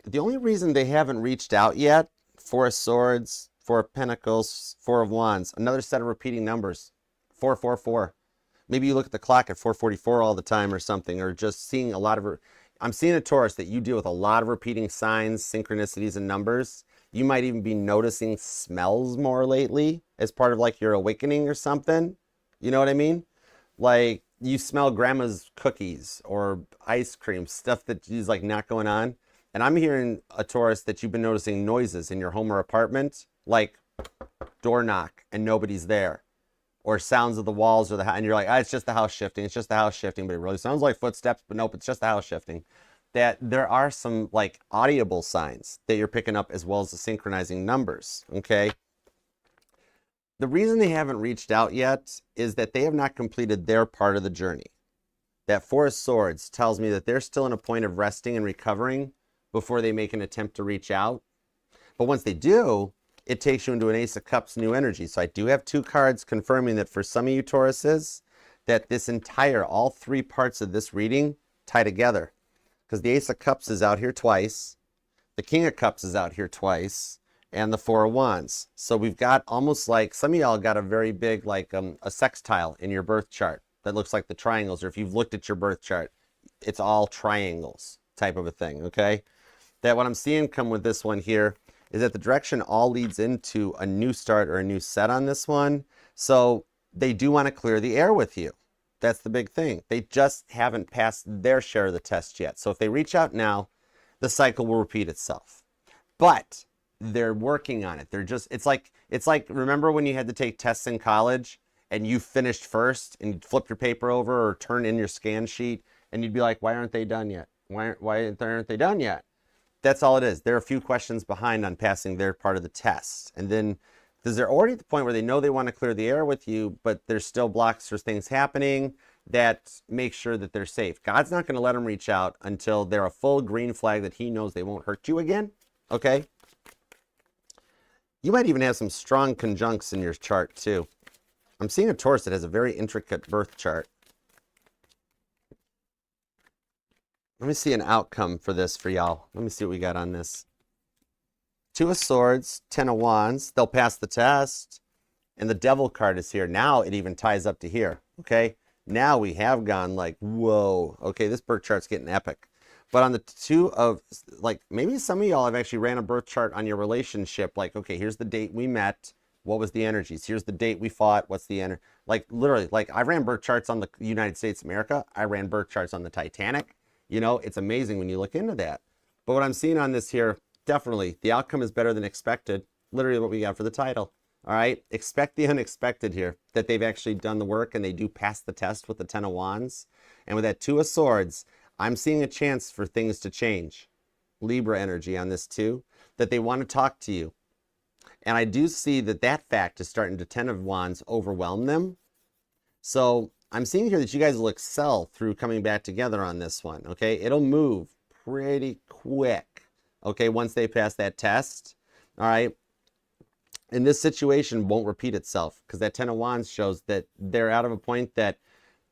the only reason they haven't reached out yet, Four of Swords, Four of Pentacles, Four of Wands, another set of repeating numbers, 444. Maybe you look at the clock at 444 all the time or something, or just seeing a lot of, I'm seeing a Taurus that you deal with a lot of repeating signs, synchronicities, and numbers. You might even be noticing smells more lately as part of like your awakening or something. You know what I mean? Like, you smell grandma's cookies or ice cream, stuff that is like not going on. And I'm hearing a Taurus that you've been noticing noises in your home or apartment, like door knock and nobody's there, or sounds of the walls or and you're like, it's just the house shifting. It's just the house shifting, but it really sounds like footsteps, but nope, it's just the house shifting. That there are some like audible signs that you're picking up as well as the synchronizing numbers, okay? The reason they haven't reached out yet is that they have not completed their part of the journey. That Four of Swords tells me that they're still in a point of resting and recovering before they make an attempt to reach out. But once they do, it takes you into an Ace of Cups new energy. So I do have two cards confirming that for some of you Tauruses, that this entire, all three parts of this reading tie together. Because the Ace of Cups is out here twice, the King of Cups is out here twice, and the Four of Wands. So we've got almost like, some of y'all got a very big, like a sextile in your birth chart that looks like the triangles, or if you've looked at your birth chart, it's all triangles type of a thing, okay? That what I'm seeing come with this one here is that the direction all leads into a new start or a new set on this one. So they do want to clear the air with you. That's the big thing. They just haven't passed their share of the test yet. So if they reach out now, the cycle will repeat itself. But they're working on it. They're just, it's like, remember when you had to take tests in college and you finished first and you'd flip your paper over or turn in your scan sheet and you'd be like, why aren't they done yet? Why aren't they done yet? That's all it is. They're a few questions behind on passing their part of the test. And then, because they're already at the point where they know they want to clear the air with you, but there's still blocks or things happening. that make sure that they're safe. God's not going to let them reach out until they're a full green flag that he knows they won't hurt you again. Okay? You might even have some strong conjuncts in your chart too. I'm seeing a Taurus that has a very intricate birth chart. Let me see an outcome for this for y'all. Let me see what we got on this. 2 of Swords, 10 of Wands. They'll pass the test. And the Devil card is here. Now it even ties up to here. Okay? Now we have gone like, whoa. Okay, this birth chart's getting epic. But on the 2 of, like, maybe some of y'all have actually ran a birth chart on your relationship. Like, okay, here's the date we met. What was the energies? Here's the date we fought. What's the energy? Like, literally, like, I ran birth charts on the United States of America. I ran birth charts on the Titanic. You know, it's amazing when you look into that. But what I'm seeing on this here, definitely, the outcome is better than expected. Literally what we got for the title. All right, expect the unexpected here, that they've actually done the work and they do pass the test with the 10 of Wands. And with that 2 of Swords, I'm seeing a chance for things to change. Libra energy on this too, that they want to talk to you. And I do see that that fact is starting to 10 of Wands overwhelm them. So I'm seeing here that you guys will excel through coming back together on this one, okay? It'll move pretty quick, okay, once they pass that test, all right? And this situation won't repeat itself because that 10 of Wands shows that they're out of a point that,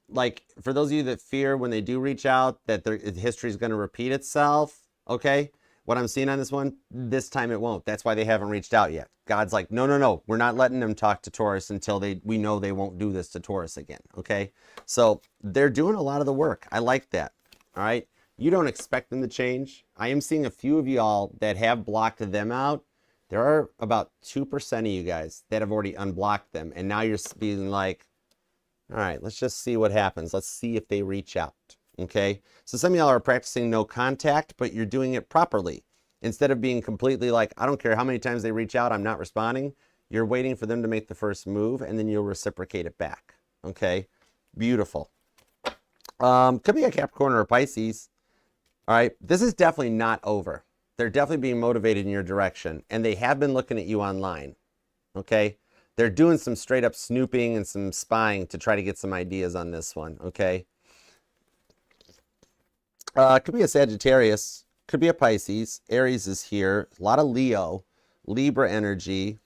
like, for those of you that fear when they do reach out that their history is going to repeat itself, okay? What I'm seeing on this one, this time it won't. That's why they haven't reached out yet. God's like, no, no, no. We're not letting them talk to Taurus until we know they won't do this to Taurus again, okay? So they're doing a lot of the work. I like that, all right? You don't expect them to change. I am seeing a few of y'all that have blocked them out. There are about 2% of you guys that have already unblocked them. And now you're being like, all right, let's just see what happens. Let's see if they reach out. Okay. So some of y'all are practicing no contact, but you're doing it properly. Instead of being completely like, I don't care how many times they reach out, I'm not responding. You're waiting for them to make the first move and then you'll reciprocate it back. Okay. Beautiful. Could be a Capricorn or a Pisces. All right. This is definitely not over. They're definitely being motivated in your direction, and they have been looking at you online, okay? They're doing some straight up snooping and some spying to try to get some ideas on this one, okay? Could be a Sagittarius, could be a Pisces. Aries is here, a lot of Leo, Libra energy,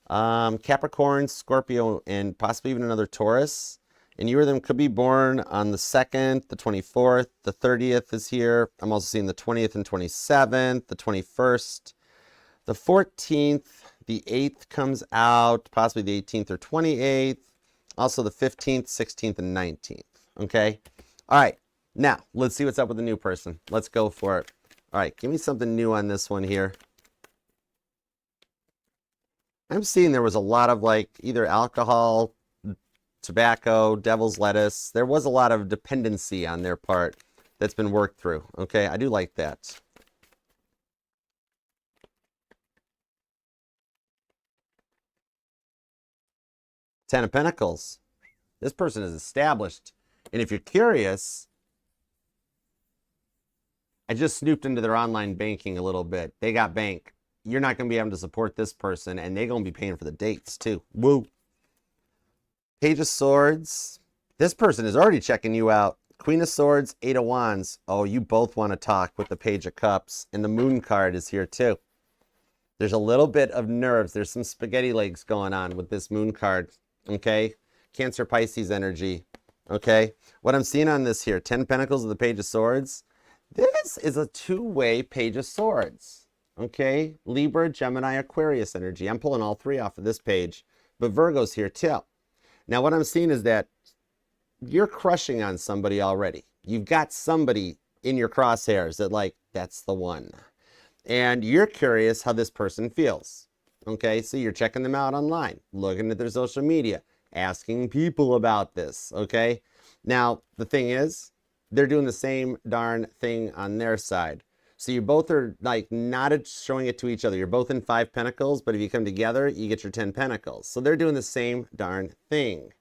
Capricorn, Scorpio, and possibly even another Taurus. And you or them could be born on the 2nd, the 24th, the 30th is here. I'm also seeing the 20th and 27th, the 21st, the 14th, the 8th comes out, possibly the 18th or 28th. Also the 15th, 16th, and 19th, okay? All right, now let's see what's up with the new person. Let's go for it. All right, give me something new on this one here. I'm seeing there was a lot of like either alcohol, tobacco, devil's lettuce. There was a lot of dependency on their part that's been worked through. Okay, I do like that. Ten of Pentacles. This person is established. And if you're curious, I just snooped into their online banking a little bit. They got bank. You're not going to be able to support this person, and they're going to be paying for the dates too. Woo. Page of Swords. This person is already checking you out. Queen of Swords, 8 of Wands. Oh, you both want to talk with the Page of Cups. And the Moon card is here too. There's a little bit of nerves. There's some spaghetti legs going on with this Moon card. Okay? Cancer, Pisces energy. Okay? What I'm seeing on this here, 10 Pentacles of the Page of Swords. This is a two-way Page of Swords. Okay? Libra, Gemini, Aquarius energy. I'm pulling all three off of this page. But Virgo's here too. Now, what I'm seeing is that you're crushing on somebody already. You've got somebody in your crosshairs that like, that's the one. And you're curious how this person feels. Okay, so you're checking them out online, looking at their social media, asking people about this, okay? Now, the thing is, they're doing the same darn thing on their side. So you both are like not showing it to each other. You're both in 5 Pentacles, but if you come together, you get your 10 Pentacles. So they're doing the same darn thing.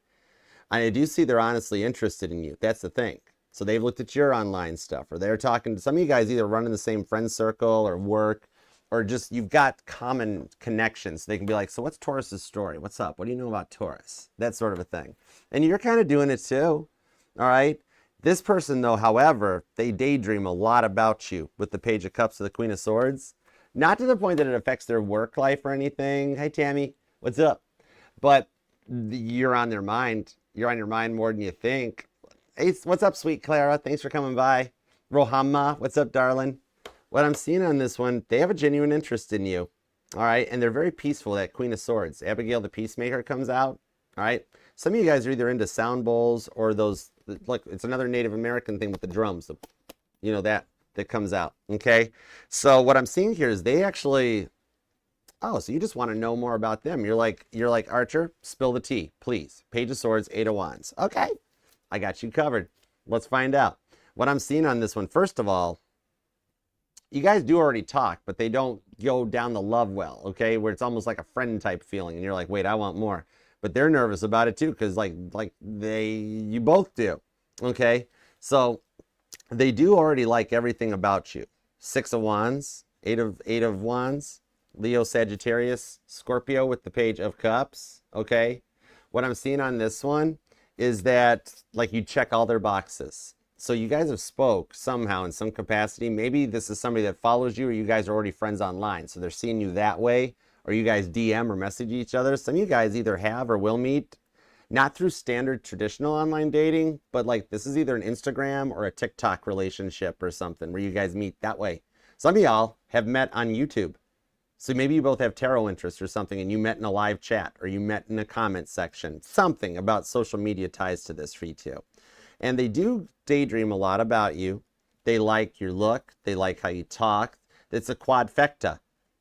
And I do see they're honestly interested in you. That's the thing. So they've looked at your online stuff, or they're talking to some of you guys either running the same friend circle or work, or just you've got common connections. They can be like, so what's Taurus's story? What's up? What do you know about Taurus? That sort of a thing. And you're kind of doing it too. all right? This person, though, however, they daydream a lot about you with the Page of Cups to the Queen of Swords. Not to the point that it affects their work life or anything. Hey, Tammy, what's up? But you're on their mind. You're on your mind more than you think. Hey, what's up, sweet Clara? Thanks for coming by. Rohama, what's up, darling? What I'm seeing on this one, they have a genuine interest in you. All right, and they're very peaceful, that Queen of Swords. Abigail the Peacemaker comes out. All right, some of you guys are either into sound bowls or those, like, it's another Native American thing with the drums, you know, that comes out. Okay, so what I'm seeing here is they actually, oh, so you just want to know more about them. You're like Archer, spill the tea, please. Page of Swords, Eight of Wands. Okay, I got you covered. Let's find out. What I'm seeing on this one, first of all, you guys do already talk, but they don't go down the love well, okay? Where it's almost like a friend type feeling, and you're like, wait, I want more. But they're nervous about it too, because you both do, okay? So they do already like everything about you. Six of Wands, eight of Wands, Leo, Sagittarius, Scorpio with the Page of Cups, okay? What I'm seeing on this one is that, like, you check all their boxes. So you guys have spoke somehow in some capacity. Maybe this is somebody that follows you, or you guys are already friends online. So they're seeing you that way, or you guys DM or message each other. Some of you guys either have or will meet, not through standard traditional online dating, but like this is either an Instagram or a TikTok relationship or something where you guys meet that way. Some of y'all have met on YouTube. So maybe you both have tarot interests or something, and you met in a live chat, or you met in a comment section. Something about social media ties to this for you too. And they do daydream a lot about you. They like your look. They like how you talk. It's a quadfecta.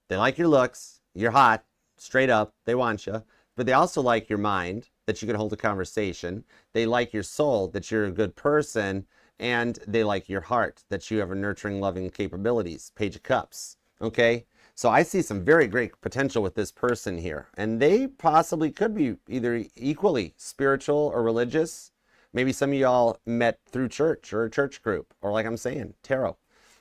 They like your looks. You're hot, straight up. They want you. But they also like your mind, that you can hold a conversation. They like your soul, that you're a good person. And they like your heart, that you have a nurturing, loving capabilities. Page of Cups. Okay? So I see some very great potential with this person here. And they possibly could be either equally spiritual or religious. Maybe some of y'all met through church or a church group, or like I'm saying, tarot.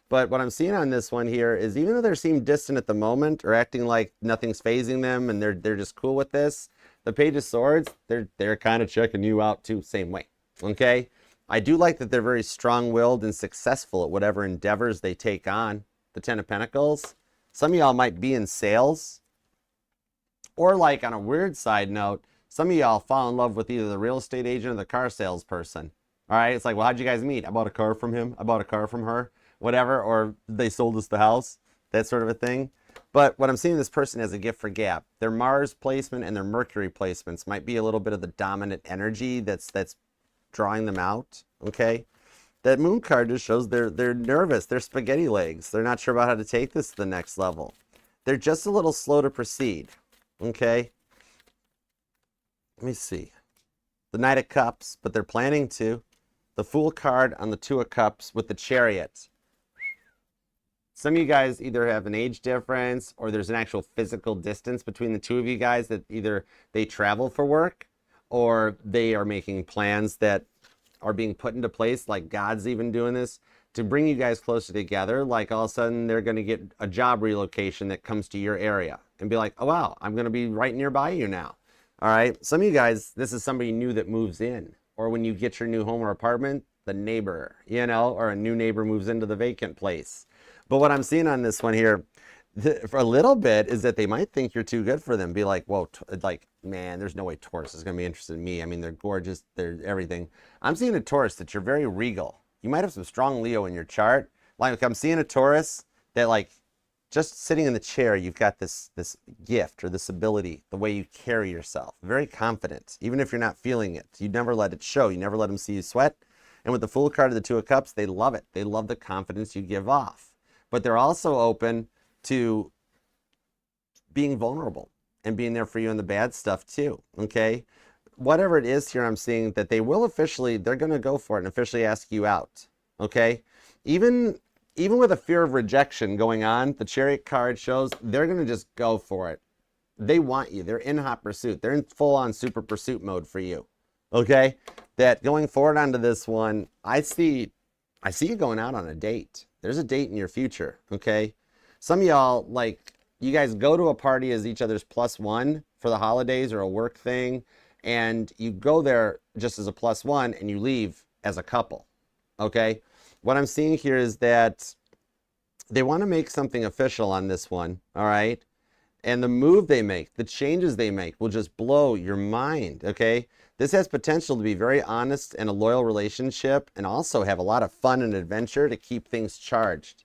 But what I'm seeing on this one here is, even though they seem distant at the moment or acting like nothing's phasing them and they're just cool with this, the Page of Swords, they're kind of checking you out too, same way. Okay? I do like that they're very strong-willed and successful at whatever endeavors they take on. The Ten of Pentacles. Some of y'all might be in sales, or, like, on a weird side note, some of y'all fall in love with either the real estate agent or the car salesperson. All right, it's like, well, how'd you guys meet? I bought a car from him. I bought a car from her, whatever, or they sold us the house, that sort of a thing. But what I'm seeing, this person has a gift for gab. Their Mars placement and their Mercury placements might be a little bit of the dominant energy that's drawing them out, okay? That Moon card just shows they're nervous. They're spaghetti legs. They're not sure about how to take this to the next level. They're just a little slow to proceed, okay? Let me see. The Knight of Cups, but they're planning to. The Fool card on the Two of Cups with the Chariot. Some of you guys either have an age difference, or there's an actual physical distance between the two of you guys, that either they travel for work or they are making plans that are being put into place, like God's even doing this, to bring you guys closer together. Like all of a sudden they're going to get a job relocation that comes to your area and be like, oh, wow, I'm going to be right nearby you now. All right. Some of you guys, this is somebody new that moves in, or when you get your new home or apartment, the neighbor, you know, or a new neighbor moves into the vacant place. But what I'm seeing on this one here, for a little bit, is that they might think you're too good for them. Be like, whoa, like, man, there's no way Taurus is going to be interested in me. I mean, they're gorgeous. They're everything. I'm seeing a Taurus that you're very regal. You might have some strong Leo in your chart. Like, I'm seeing a Taurus that, like, just sitting in the chair, you've got this gift or this ability, the way you carry yourself. Very confident, even if you're not feeling it. You never let it show. You never let them see you sweat. And with the Fool card of the Two of Cups, they love it. They love the confidence you give off. But they're also open to being vulnerable and being there for you in the bad stuff too, okay? Whatever it is here, I'm seeing that they will officially, they're going to go for it and officially ask you out, okay? Even with a fear of rejection going on, the Chariot card shows they're going to just go for it. They want you. They're in hot pursuit. They're in full-on super pursuit mode for you, okay? That going forward onto this one, I see you going out on a date. There's a date in your future, okay? Some of y'all, like, you guys go to a party as each other's +1 for the holidays or a work thing, and you go there just as a +1 and you leave as a couple, okay? What I'm seeing here is that they want to make something official on this one, all right? And the move they make, the changes they make will just blow your mind, okay? This has potential to be very honest and a loyal relationship, and also have a lot of fun and adventure to keep things charged.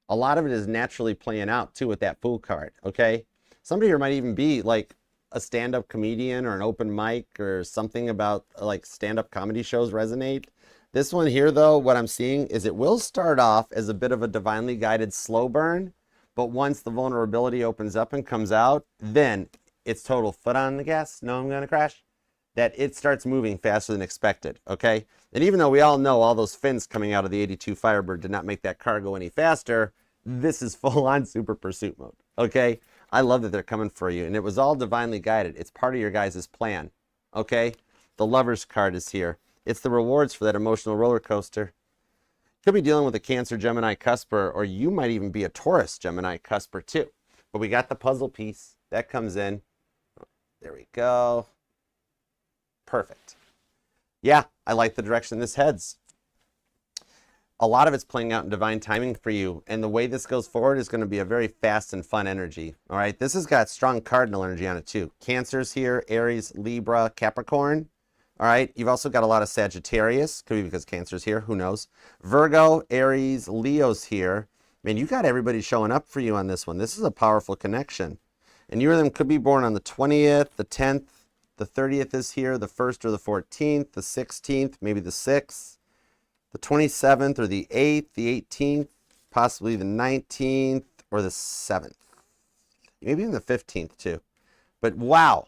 A lot of it is naturally playing out too with that Fool card, okay? Somebody here might even be like a stand-up comedian or an open mic or something about like stand-up comedy shows resonate. This one here though, what I'm seeing is it will start off as a bit of a divinely guided slow burn, but once the vulnerability opens up and comes out, then it's total foot on the gas, no I'm gonna crash, that it starts moving faster than expected, okay? And even though we all know all those fins coming out of the 82 Firebird did not make that car go any faster, this is full on super pursuit mode, okay? I love that they're coming for you, and it was all divinely guided. It's part of your guys' plan, okay? The Lover's card is here. It's the rewards for that emotional roller coaster. Could be dealing with a Cancer, Gemini, cusper, or you might even be a Taurus, Gemini, cusper too. But we got the puzzle piece. That comes in. There we go. Perfect. Yeah, I like the direction this heads. A lot of it's playing out in divine timing for you, and the way this goes forward is going to be a very fast and fun energy. All right, this has got strong cardinal energy on it too. Cancer's here, Aries, Libra, Capricorn. All right, you've also got a lot of Sagittarius, could be because Cancer's here, who knows. Virgo, Aries, Leo's here. Man, you got everybody showing up for you on this one. This is a powerful connection. And you or them could be born on the 20th, the 10th, the 30th is here, the 1st or the 14th, the 16th, maybe the 6th. The 27th or the 8th, the 18th, possibly the 19th or the 7th. Maybe even the 15th too. But wow.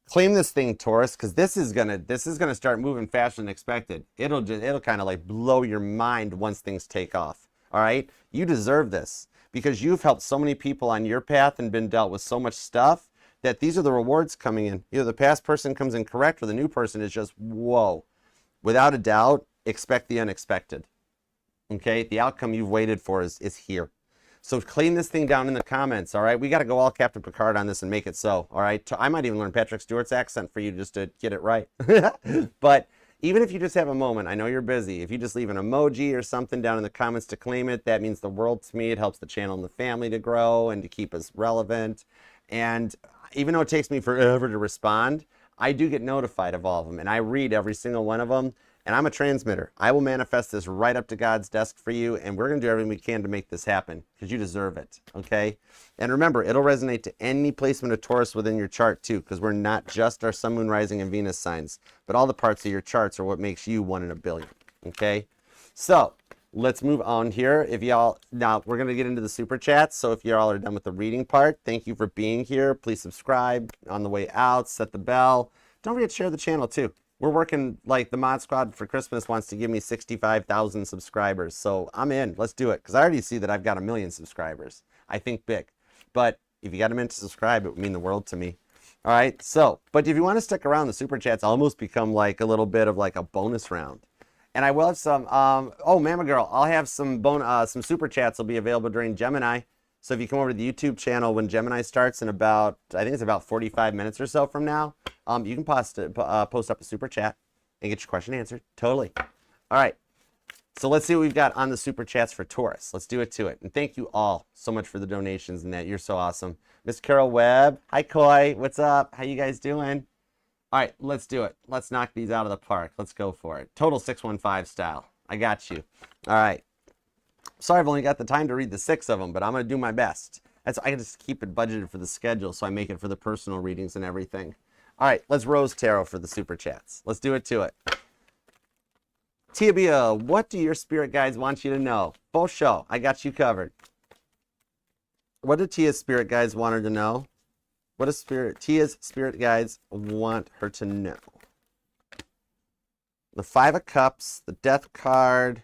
Claim this thing, Taurus, because this is gonna start moving faster than expected. It'll kind of like blow your mind once things take off. All right? You deserve this because you've helped so many people on your path and been dealt with so much stuff that these are the rewards coming in. Either the past person comes in correct or the new person is just whoa. Without a doubt, expect the unexpected, okay? The outcome you've waited for is here. So claim this thing down in the comments, all right? We got to go all Captain Picard on this and make it so, all right? I might even learn Patrick Stewart's accent for you just to get it right. But even if you just have a moment, I know you're busy, if you just leave an emoji or something down in the comments to claim it, that means the world to me. It helps the channel and the family to grow and to keep us relevant. And even though it takes me forever to respond, I do get notified of all of them, and I read every single one of them. And I'm a transmitter. I will manifest this right up to God's desk for you, and we're going to do everything we can to make this happen because you deserve it, okay? And remember, it'll resonate to any placement of Taurus within your chart too, because we're not just our Sun, Moon, Rising, and Venus signs, but all the parts of your charts are what makes you 1 in a billion, okay? So let's move on here. If y'all, now we're going to get into the super chats, so if y'all are done with the reading part, thank you for being here. Please subscribe on the way out, set the bell. Don't forget to share the channel too. We're working, like the Mod Squad for Christmas wants to give me 65,000 subscribers. So I'm in. Let's do it. Because I already see that I've got 1 million subscribers. I think big. But if you got a minute to subscribe, it would mean the world to me. All right. So, but if you want to stick around, the super chats almost become like a little bit of like a bonus round. And I will have some, oh, Mama Girl, I'll have some super chats will be available during Gemini. So if you come over to the YouTube channel when Gemini starts in about, I think it's about 45 minutes or so from now, you can post up a super chat and get your question answered. Totally. All right. So let's see what we've got on the super chats for Taurus. Let's do it to it. And thank you all so much for the donations and that. You're so awesome. Miss Carol Webb. Hi, Coy. What's up? How you guys doing? All right, let's do it. Let's knock these out of the park. Let's go for it. Total 615 style. I got you. All right. Sorry I've only got the time to read the 6 of them, but I'm going to do my best. I can just keep it budgeted for the schedule, so I make it for the personal readings and everything. All right, let's Rose Tarot for the super chats. Let's do it to it. Tia Bia, what do your spirit guides want you to know? Full show. I got you covered. What do Tia's spirit guides want her to know? What does Tia's spirit guides want her to know? The 5 of Cups, the Death card,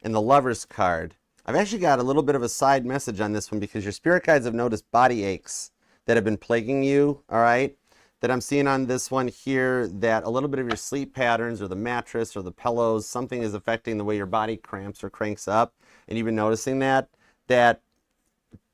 and the Lover's card. I've actually got a little bit of a side message on this one because your spirit guides have noticed body aches that have been plaguing you, all right? That I'm seeing on this one here, that a little bit of your sleep patterns or the mattress or the pillows, something is affecting the way your body cramps or cranks up. And you've been noticing that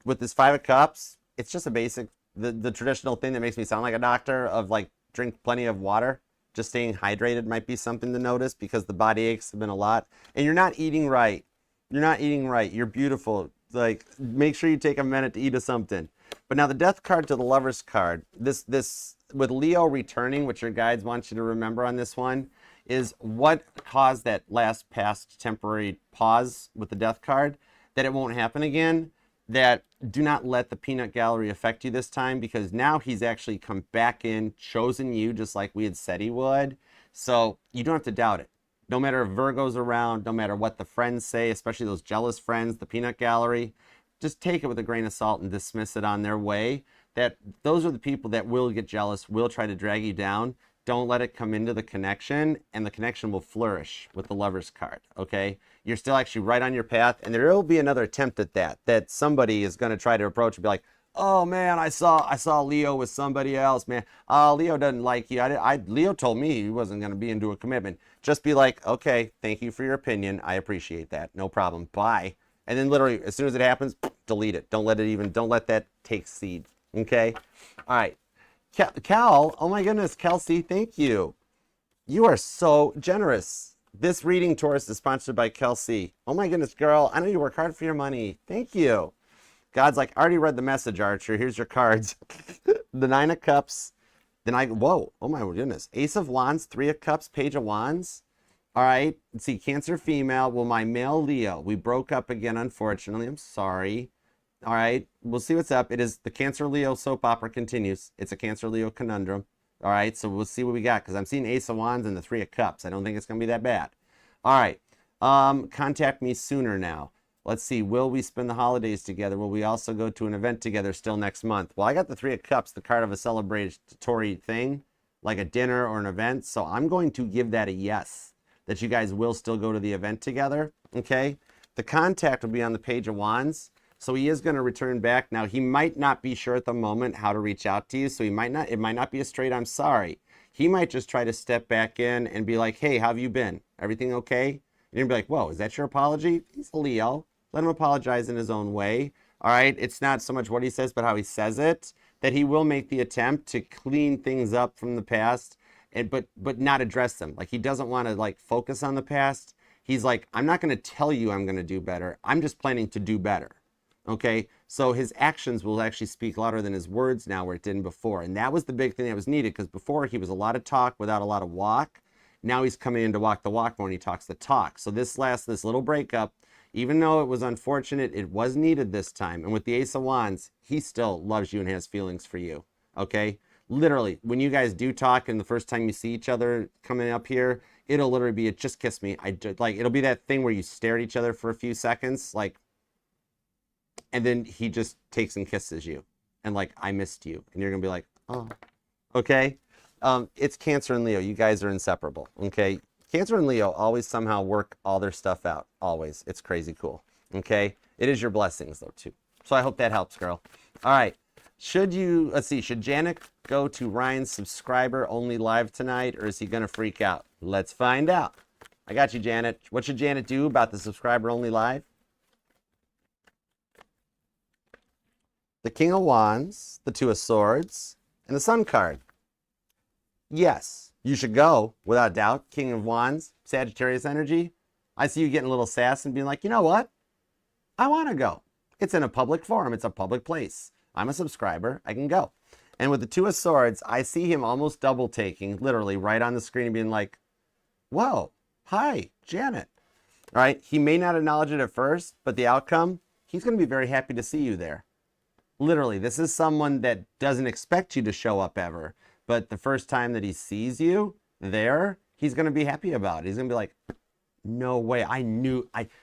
with this 5 of Cups, it's just a basic, the traditional thing that makes me sound like a doctor of like drink plenty of water. Just staying hydrated might be something to notice because the body aches have been a lot. And you're not eating right. You're not eating right. You're beautiful. Like, make sure you take a minute to eat something. But now the death card to the Lover's card, this with Leo returning, which your guides want you to remember on this one, is what caused that last past temporary pause with the death card, that it won't happen again. That do not let the peanut gallery affect you this time, because now he's actually come back in, chosen you just like we had said he would. So you don't have to doubt it. No matter if Virgo's around, no matter what the friends say, especially those jealous friends, the peanut gallery, just take it with a grain of salt and dismiss it on their way. That those are the people that will get jealous, will try to drag you down. Don't let it come into the connection, and the connection will flourish with the Lover's card, okay? You're still actually right on your path, and there will be another attempt at that somebody is going to try to approach and be like, oh man, I saw Leo with somebody else, man. Leo doesn't like you. Leo told me he wasn't going to be into a commitment. Just be like, okay, thank you for your opinion. I appreciate that. No problem. Bye. And then literally, as soon as it happens, delete it. Don't let that take seed, okay? All right. Cal, oh my goodness, Kelsey, thank you. You are so generous. This reading, Taurus, is sponsored by Kelsey. Oh my goodness, girl, I know you work hard for your money. Thank you. God's like, I already read the message, Archer. Here's your cards. The Nine of Cups. Then whoa, oh my goodness. Ace of Wands, Three of Cups, Page of Wands. All right, let's see, Cancer female. Well, my male Leo. We broke up again, unfortunately. I'm sorry. All right, we'll see what's up. It is the Cancer Leo soap opera continues. It's a Cancer Leo conundrum. All right, so we'll see what we got, because I'm seeing Ace of Wands and the Three of Cups. I don't think it's going to be that bad. All right, contact me sooner now. Let's see, will we spend the holidays together? Will we also go to an event together still next month? Well, I got the Three of Cups, the card of a celebratory thing, like a dinner or an event. So I'm going to give that a yes, that you guys will still go to the event together, okay? The contact will be on the Page of Wands. So he is going to return back. Now, he might not be sure at the moment how to reach out to you. So it might not be a straight, I'm sorry. He might just try to step back in and be like, hey, how have you been? Everything okay? And you'll be like, whoa, is that your apology? He's a Leo. Let him apologize in his own way. All right. It's not so much what he says, but how he says it, that he will make the attempt to clean things up from the past, but not address them. Like, he doesn't want to like focus on the past. He's like, I'm not going to tell you I'm going to do better. I'm just planning to do better. Okay, so his actions will actually speak louder than his words now, where it didn't before. And that was the big thing that was needed, because before he was a lot of talk without a lot of walk. Now he's coming in to walk the walk more, and he talks the talk. So this little breakup, even though it was unfortunate, it was needed this time. And with the Ace of Wands, he still loves you and has feelings for you. Okay, literally, when you guys do talk and the first time you see each other coming up here, it'll literally be a just kiss me. It'll be that thing where you stare at each other for a few seconds, like, and then he just takes and kisses you. And like, I missed you. And you're going to be like, oh, okay. It's Cancer and Leo. You guys are inseparable. Okay. Cancer and Leo always somehow work all their stuff out. Always. It's crazy cool. Okay. It is your blessings though too. So I hope that helps, girl. All right. Should Janet go to Ryan's subscriber only live tonight, or is he going to freak out? Let's find out. I got you, Janet. What should Janet do about the subscriber only live? The King of Wands, the Two of Swords, and the Sun card. Yes, you should go, without doubt. King of Wands, Sagittarius energy. I see you getting a little sass and being like, you know what? I want to go. It's in a public forum. It's a public place. I'm a subscriber. I can go. And with the Two of Swords, I see him almost double taking, literally right on the screen, being like, whoa, hi, Janet. All right, he may not acknowledge it at first, but the outcome, he's going to be very happy to see you there. Literally, this is someone that doesn't expect you to show up ever. But the first time that he sees you there, he's going to be happy about it. He's going to be like, no way.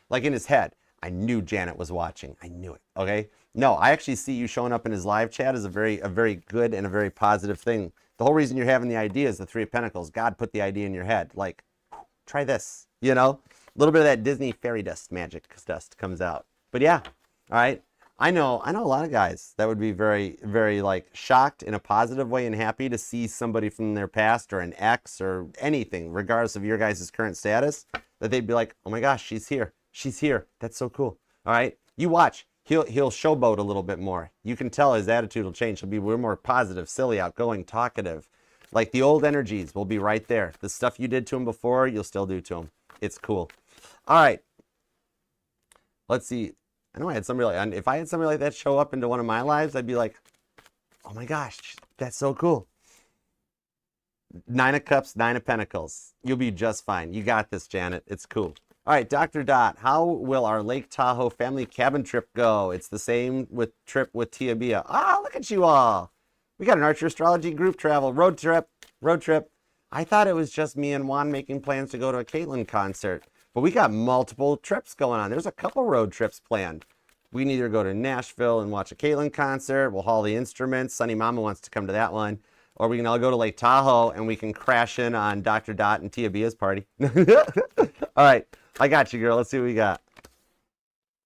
Like in his head, I knew Janet was watching. I knew it. Okay. No, I actually see you showing up in his live chat as a very good and a very positive thing. The whole reason you're having the idea is the Three of Pentacles. God put the idea in your head. Like, try this, you know, a little bit of that Disney fairy dust magic dust comes out. But yeah. All right. I know a lot of guys that would be very, very like shocked in a positive way and happy to see somebody from their past or an ex or anything, regardless of your guys' current status, that they'd be like, oh my gosh, she's here. She's here. That's so cool. All right. You watch. He'll showboat a little bit more. You can tell his attitude will change. He'll be way more positive, silly, outgoing, talkative. Like the old energies will be right there. The stuff you did to him before, you'll still do to him. It's cool. All right. Let's see. I know I had somebody like, if I had somebody like that show up into one of my lives, I'd be like, oh my gosh, that's so cool. 9 of Cups, 9 of Pentacles. You'll be just fine. You got this, Janet. It's cool. All right, Dr. Dot, how will our Lake Tahoe family cabin trip go? It's the same with trip with Tia Bia. Ah, look at you all. We got an Archer Astrology group travel, road trip. I thought it was just me and Juan making plans to go to a Caitlin concert, but we got multiple trips going on. There's a couple road trips planned. We can either go to Nashville and watch a Caitlin concert. We'll haul the instruments. Sunny Mama wants to come to that one. Or we can all go to Lake Tahoe and we can crash in on Dr. Dot and Tia Bia's party. All right. I got you, girl. Let's see what we got.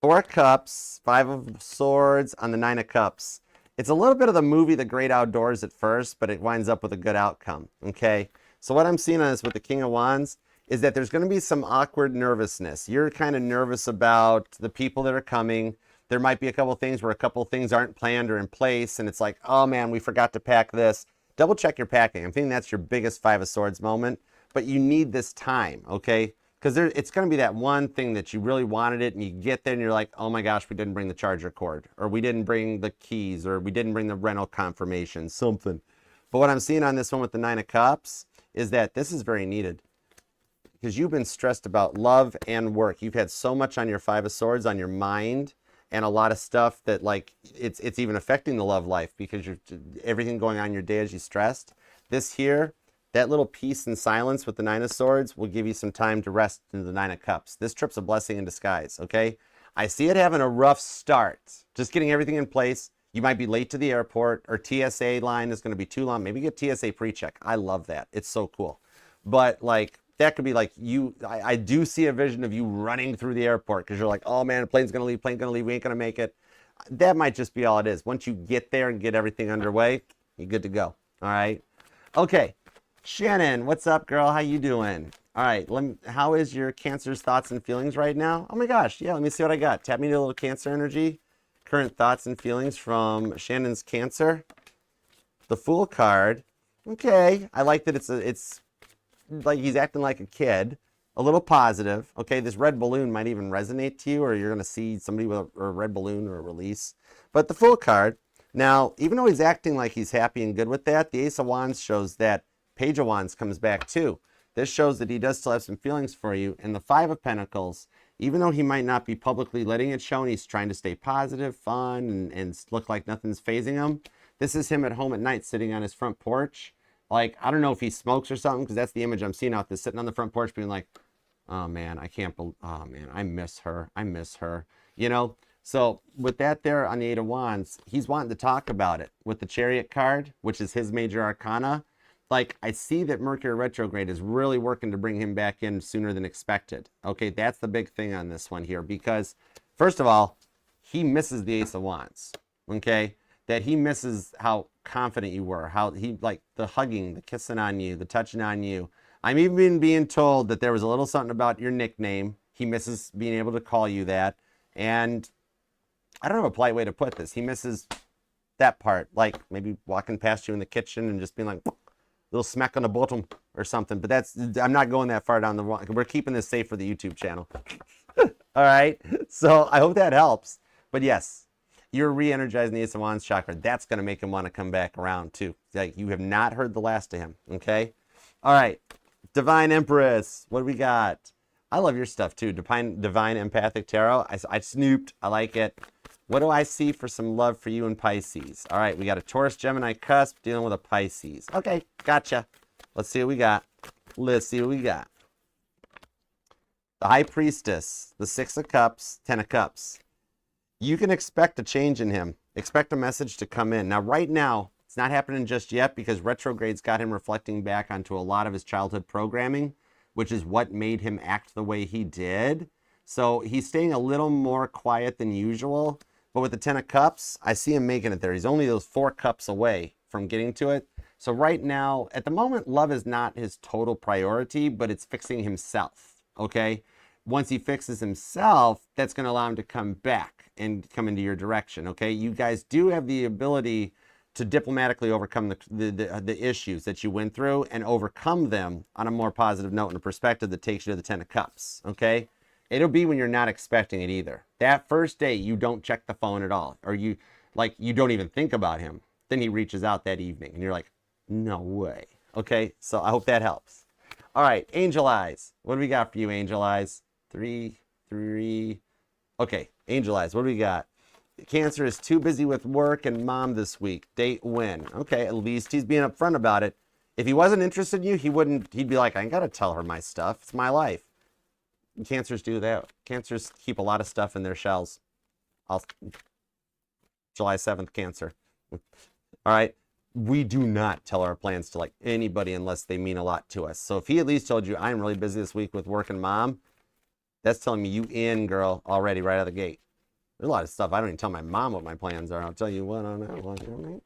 4 of Cups, 5 of Swords on the 9 of Cups. It's a little bit of the movie The Great Outdoors at first, but it winds up with a good outcome, okay? So what I'm seeing on this with the King of Wands is that there's going to be some awkward nervousness. You're kind of nervous about the people that are coming. There might be a couple things where a couple things aren't planned or in place, and it's like, oh man, we forgot to pack this. Double check your packing. I'm thinking that's your biggest 5 of Swords moment, but you need this time, okay? Because it's going to be that one thing that you really wanted it, and you get there and you're like, oh my gosh, we didn't bring the charger cord, or we didn't bring the keys, or we didn't bring the rental confirmation, something. But what I'm seeing on this one with the 9 of Cups is that this is very needed, because you've been stressed about love and work. You've had so much on your 5 of Swords, on your mind, and a lot of stuff that like it's even affecting the love life, because you're everything going on in your day as you stressed. This here, that little peace and silence with the 9 of Swords will give you some time to rest into the 9 of Cups. This trip's a blessing in disguise, okay? I see it having a rough start. Just getting everything in place. You might be late to the airport, or TSA line is going to be too long. Maybe get TSA pre-check. I love that. It's so cool. But like, that could be like I do see a vision of you running through the airport because you're like, oh man, the plane's going to leave, we ain't going to make it. That might just be all it is. Once you get there and get everything underway, you're good to go. All right? Okay. Shannon, what's up, girl? How you doing? All right, how is your Cancer's thoughts and feelings right now? Oh my gosh, yeah, let me see what I got. Tap me to a little Cancer energy. Current thoughts and feelings from Shannon's Cancer. The Fool card. Okay, I like that it's like he's acting like a kid. A little positive. Okay, this red balloon might even resonate to you, or you're going to see somebody with a red balloon or a release. But the Fool card. Now, even though he's acting like he's happy and good with that, the Ace of Wands shows that Page of Wands comes back too. This shows that he does still have some feelings for you. And the 5 of Pentacles, even though he might not be publicly letting it show, and he's trying to stay positive, fun, and look like nothing's phasing him. This is him at home at night sitting on his front porch. Like, I don't know if he smokes or something, because that's the image I'm seeing out there, sitting on the front porch being like, oh man, oh man, I miss her. You know? So with that there on the 8 of Wands, he's wanting to talk about it. With the Chariot card, which is his major arcana, like, I see that Mercury retrograde is really working to bring him back in sooner than expected. Okay, that's the big thing on this one here, because first of all, he misses the Ace of Wands. Okay, that he misses how confident you were, how he, like, the hugging, the kissing on you, the touching on you. I'm even being told that there was a little something about your nickname. He misses being able to call you that. And I don't have a polite way to put this. He misses that part, like maybe walking past you in the kitchen and just being like, little smack on the bottom or something. But that's, I'm not going that far down the wrong. We're keeping this safe for the YouTube channel. All right. So I hope that helps. But yes, you're re-energizing the Ace of Wands chakra. That's going to make him want to come back around too. Like, you have not heard the last of him. Okay. All right. Divine Empress. What do we got? I love your stuff too. Divine Empathic Tarot. I snooped. I like it. What do I see for some love for you in Pisces? All right, we got a Taurus Gemini cusp dealing with a Pisces. Okay, gotcha. Let's see what we got. The High Priestess, the 6 of Cups, 10 of Cups. You can expect a change in him. Expect a message to come in. Now, right now, it's not happening just yet because retrograde's got him reflecting back onto a lot of his childhood programming, which is what made him act the way he did. So he's staying a little more quiet than usual. But with the 10 of Cups, I see him making it there. He's only those 4 cups away from getting to it. So right now, at the moment, love is not his total priority, but it's fixing himself, okay? Once he fixes himself, that's going to allow him to come back and come into your direction, okay? You guys do have the ability to diplomatically overcome the issues that you went through and overcome them on a more positive note and a perspective that takes you to the 10 of Cups, okay? It'll be when you're not expecting it either. That first day, you don't check the phone at all, or you don't even think about him. Then he reaches out that evening, and you're like, no way, okay? So I hope that helps. All right, Angel Eyes. What do we got for you, Angel Eyes? 3. Okay, Angel Eyes, what do we got? Cancer is too busy with work and mom this week. Date when? Okay, at least he's being upfront about it. If he wasn't interested in you, he'd be like, I ain't got to tell her my stuff. It's my life. Cancers do that. Cancers keep a lot of stuff in their shells. July 7th, Cancer. All right. We do not tell our plans to like anybody unless they mean a lot to us. So if he at least told you, I'm really busy this week with work and mom, that's telling me you in, girl, already right out of the gate. There's a lot of stuff. I don't even tell my mom what my plans are. I'll tell you what on that one.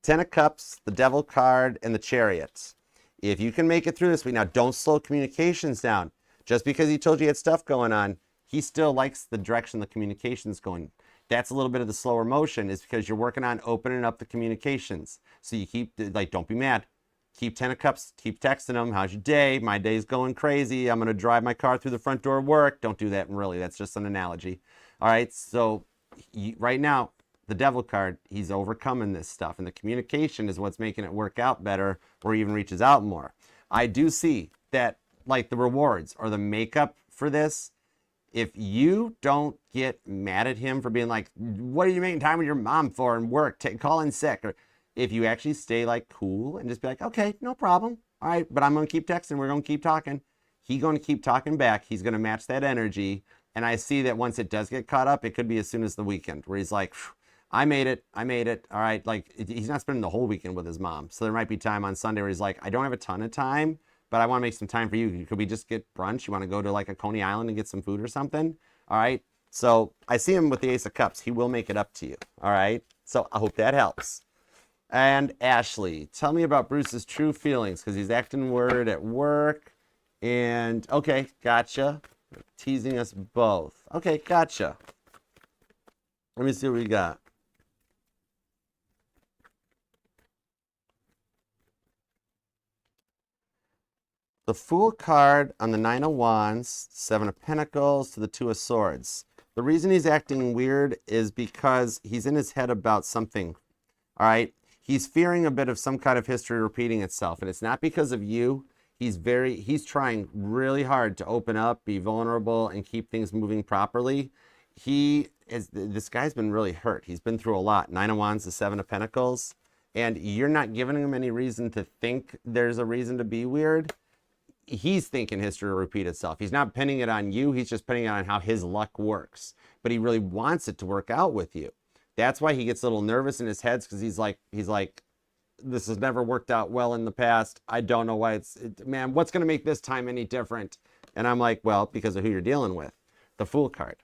10 of Cups, the Devil card, and the Chariot. If you can make it through this week, now don't slow communications down. Just because he told you he had stuff going on, he still likes the direction the communication's going. That's a little bit of the slower motion is because you're working on opening up the communications. So you keep, like, don't be mad. Keep 10 of Cups, keep texting them. How's your day? My day's going crazy. I'm going to drive my car through the front door of work. Don't do that, really. That's just an analogy. All right, so right now, the Devil card, he's overcoming this stuff. And the communication is what's making it work out better or even reaches out more. I do see that, like, the rewards or the makeup for this, if you don't get mad at him for being like, what are you making time with your mom for and work, call in sick, or if you actually stay like cool and just be like, okay, no problem. All right, but I'm going to keep texting. We're going to keep talking. He's going to keep talking back. He's going to match that energy. And I see that once it does get caught up, it could be as soon as the weekend where he's like, I made it. All right. Like he's not spending the whole weekend with his mom. So there might be time on Sunday where he's like, I don't have a ton of time, but I want to make some time for you. Could we just get brunch? You want to go to like a Coney Island and get some food or something? All right. So I see him with the Ace of Cups. He will make it up to you. All right. So I hope that helps. And Ashley, tell me about Bruce's true feelings because he's acting weird at work. And okay, gotcha. Teasing us both. Okay, gotcha. Let me see what we got. The Fool card on the 9 of Wands, 7 of Pentacles to the 2 of Swords. The reason he's acting weird is because he's in his head about something. All right? He's fearing a bit of some kind of history repeating itself. And it's not because of you. He's trying really hard to open up, be vulnerable, and keep things moving properly. This guy's been really hurt. He's been through a lot. 9 of Wands to 7 of Pentacles. And you're not giving him any reason to think there's a reason to be weird. He's thinking history will repeat itself. He's not pinning it on you. He's just pinning it on how his luck works. But he really wants it to work out with you. That's why he gets a little nervous in his head because he's like, this has never worked out well in the past. I don't know why man, what's going to make this time any different? And I'm like, well, because of who you're dealing with. The Fool card,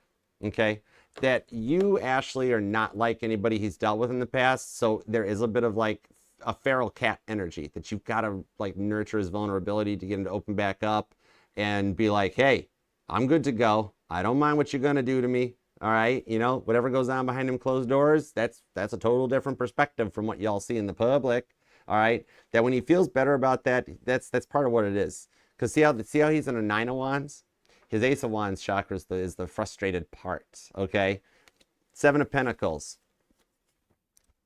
okay? That you, Ashley, are not like anybody he's dealt with in the past. So there is a bit of like a feral cat energy that you've got to like nurture his vulnerability to get him to open back up and be like, hey, I'm good to go. I don't mind what you're going to do to me. All right, you know, whatever goes on behind them closed doors, that's a total different perspective from what y'all see in the public. All right, that when he feels better about that, that's part of what it is. Because see how he's in a 9 of Wands? His Ace of Wands chakra is the frustrated part, okay? 7 of Pentacles.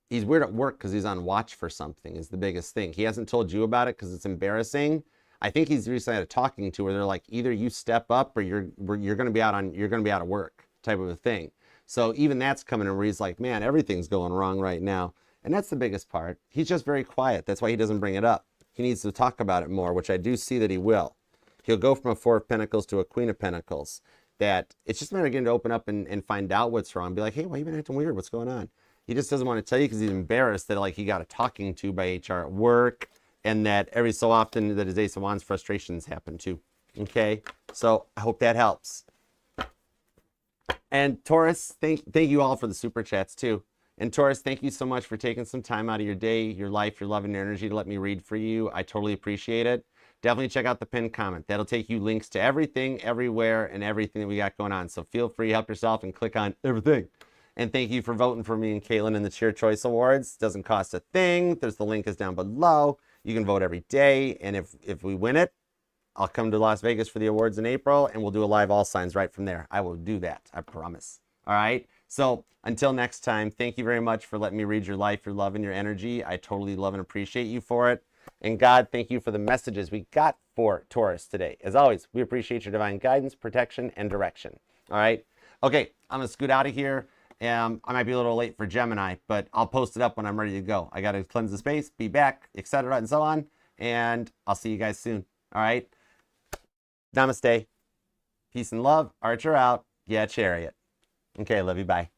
He's weird at work because he's on watch for something is the biggest thing. He hasn't told you about it because it's embarrassing. I think he's recently had a talking to where they're like, either you step up or you're going to be out of work type of a thing. So even that's coming in where he's like, man, everything's going wrong right now. And that's the biggest part. He's just very quiet. That's why he doesn't bring it up. He needs to talk about it more, which I do see that he will. He'll go from a 4 of Pentacles to a Queen of Pentacles. That it's just a matter of getting to open up and find out what's wrong. Be like, hey, why you been acting weird? What's going on? He just doesn't want to tell you because he's embarrassed that like he got a talking to by HR at work and that every so often that his Ace of Wands frustrations happen too. Okay? So I hope that helps. And Taurus, thank you all for the super chats too. And Taurus, thank you so much for taking some time out of your day, your life, your love and energy to let me read for you. I totally appreciate it. Definitely check out the pinned comment. That'll take you links to everything, everywhere, and everything that we got going on. So feel free, help yourself, and click on everything. And thank you for voting for me and Caitlin in the Cheer Choice Awards. Doesn't cost a thing. The link is down below. You can vote every day. And if we win it, I'll come to Las Vegas for the awards in April, and we'll do a live all signs right from there. I will do that. I promise. All right? So until next time, thank you very much for letting me read your life, your love, and your energy. I totally love and appreciate you for it. And God, thank you for the messages we got for Taurus today. As always, we appreciate your divine guidance, protection, and direction. All right? Okay, I'm going to scoot out of here. I might be a little late for Gemini, but I'll post it up when I'm ready to go. I got to cleanse the space, be back, etc., and so on. And I'll see you guys soon. All right? Namaste. Peace and love. Archer out. Yeah, Chariot. Okay, love you. Bye.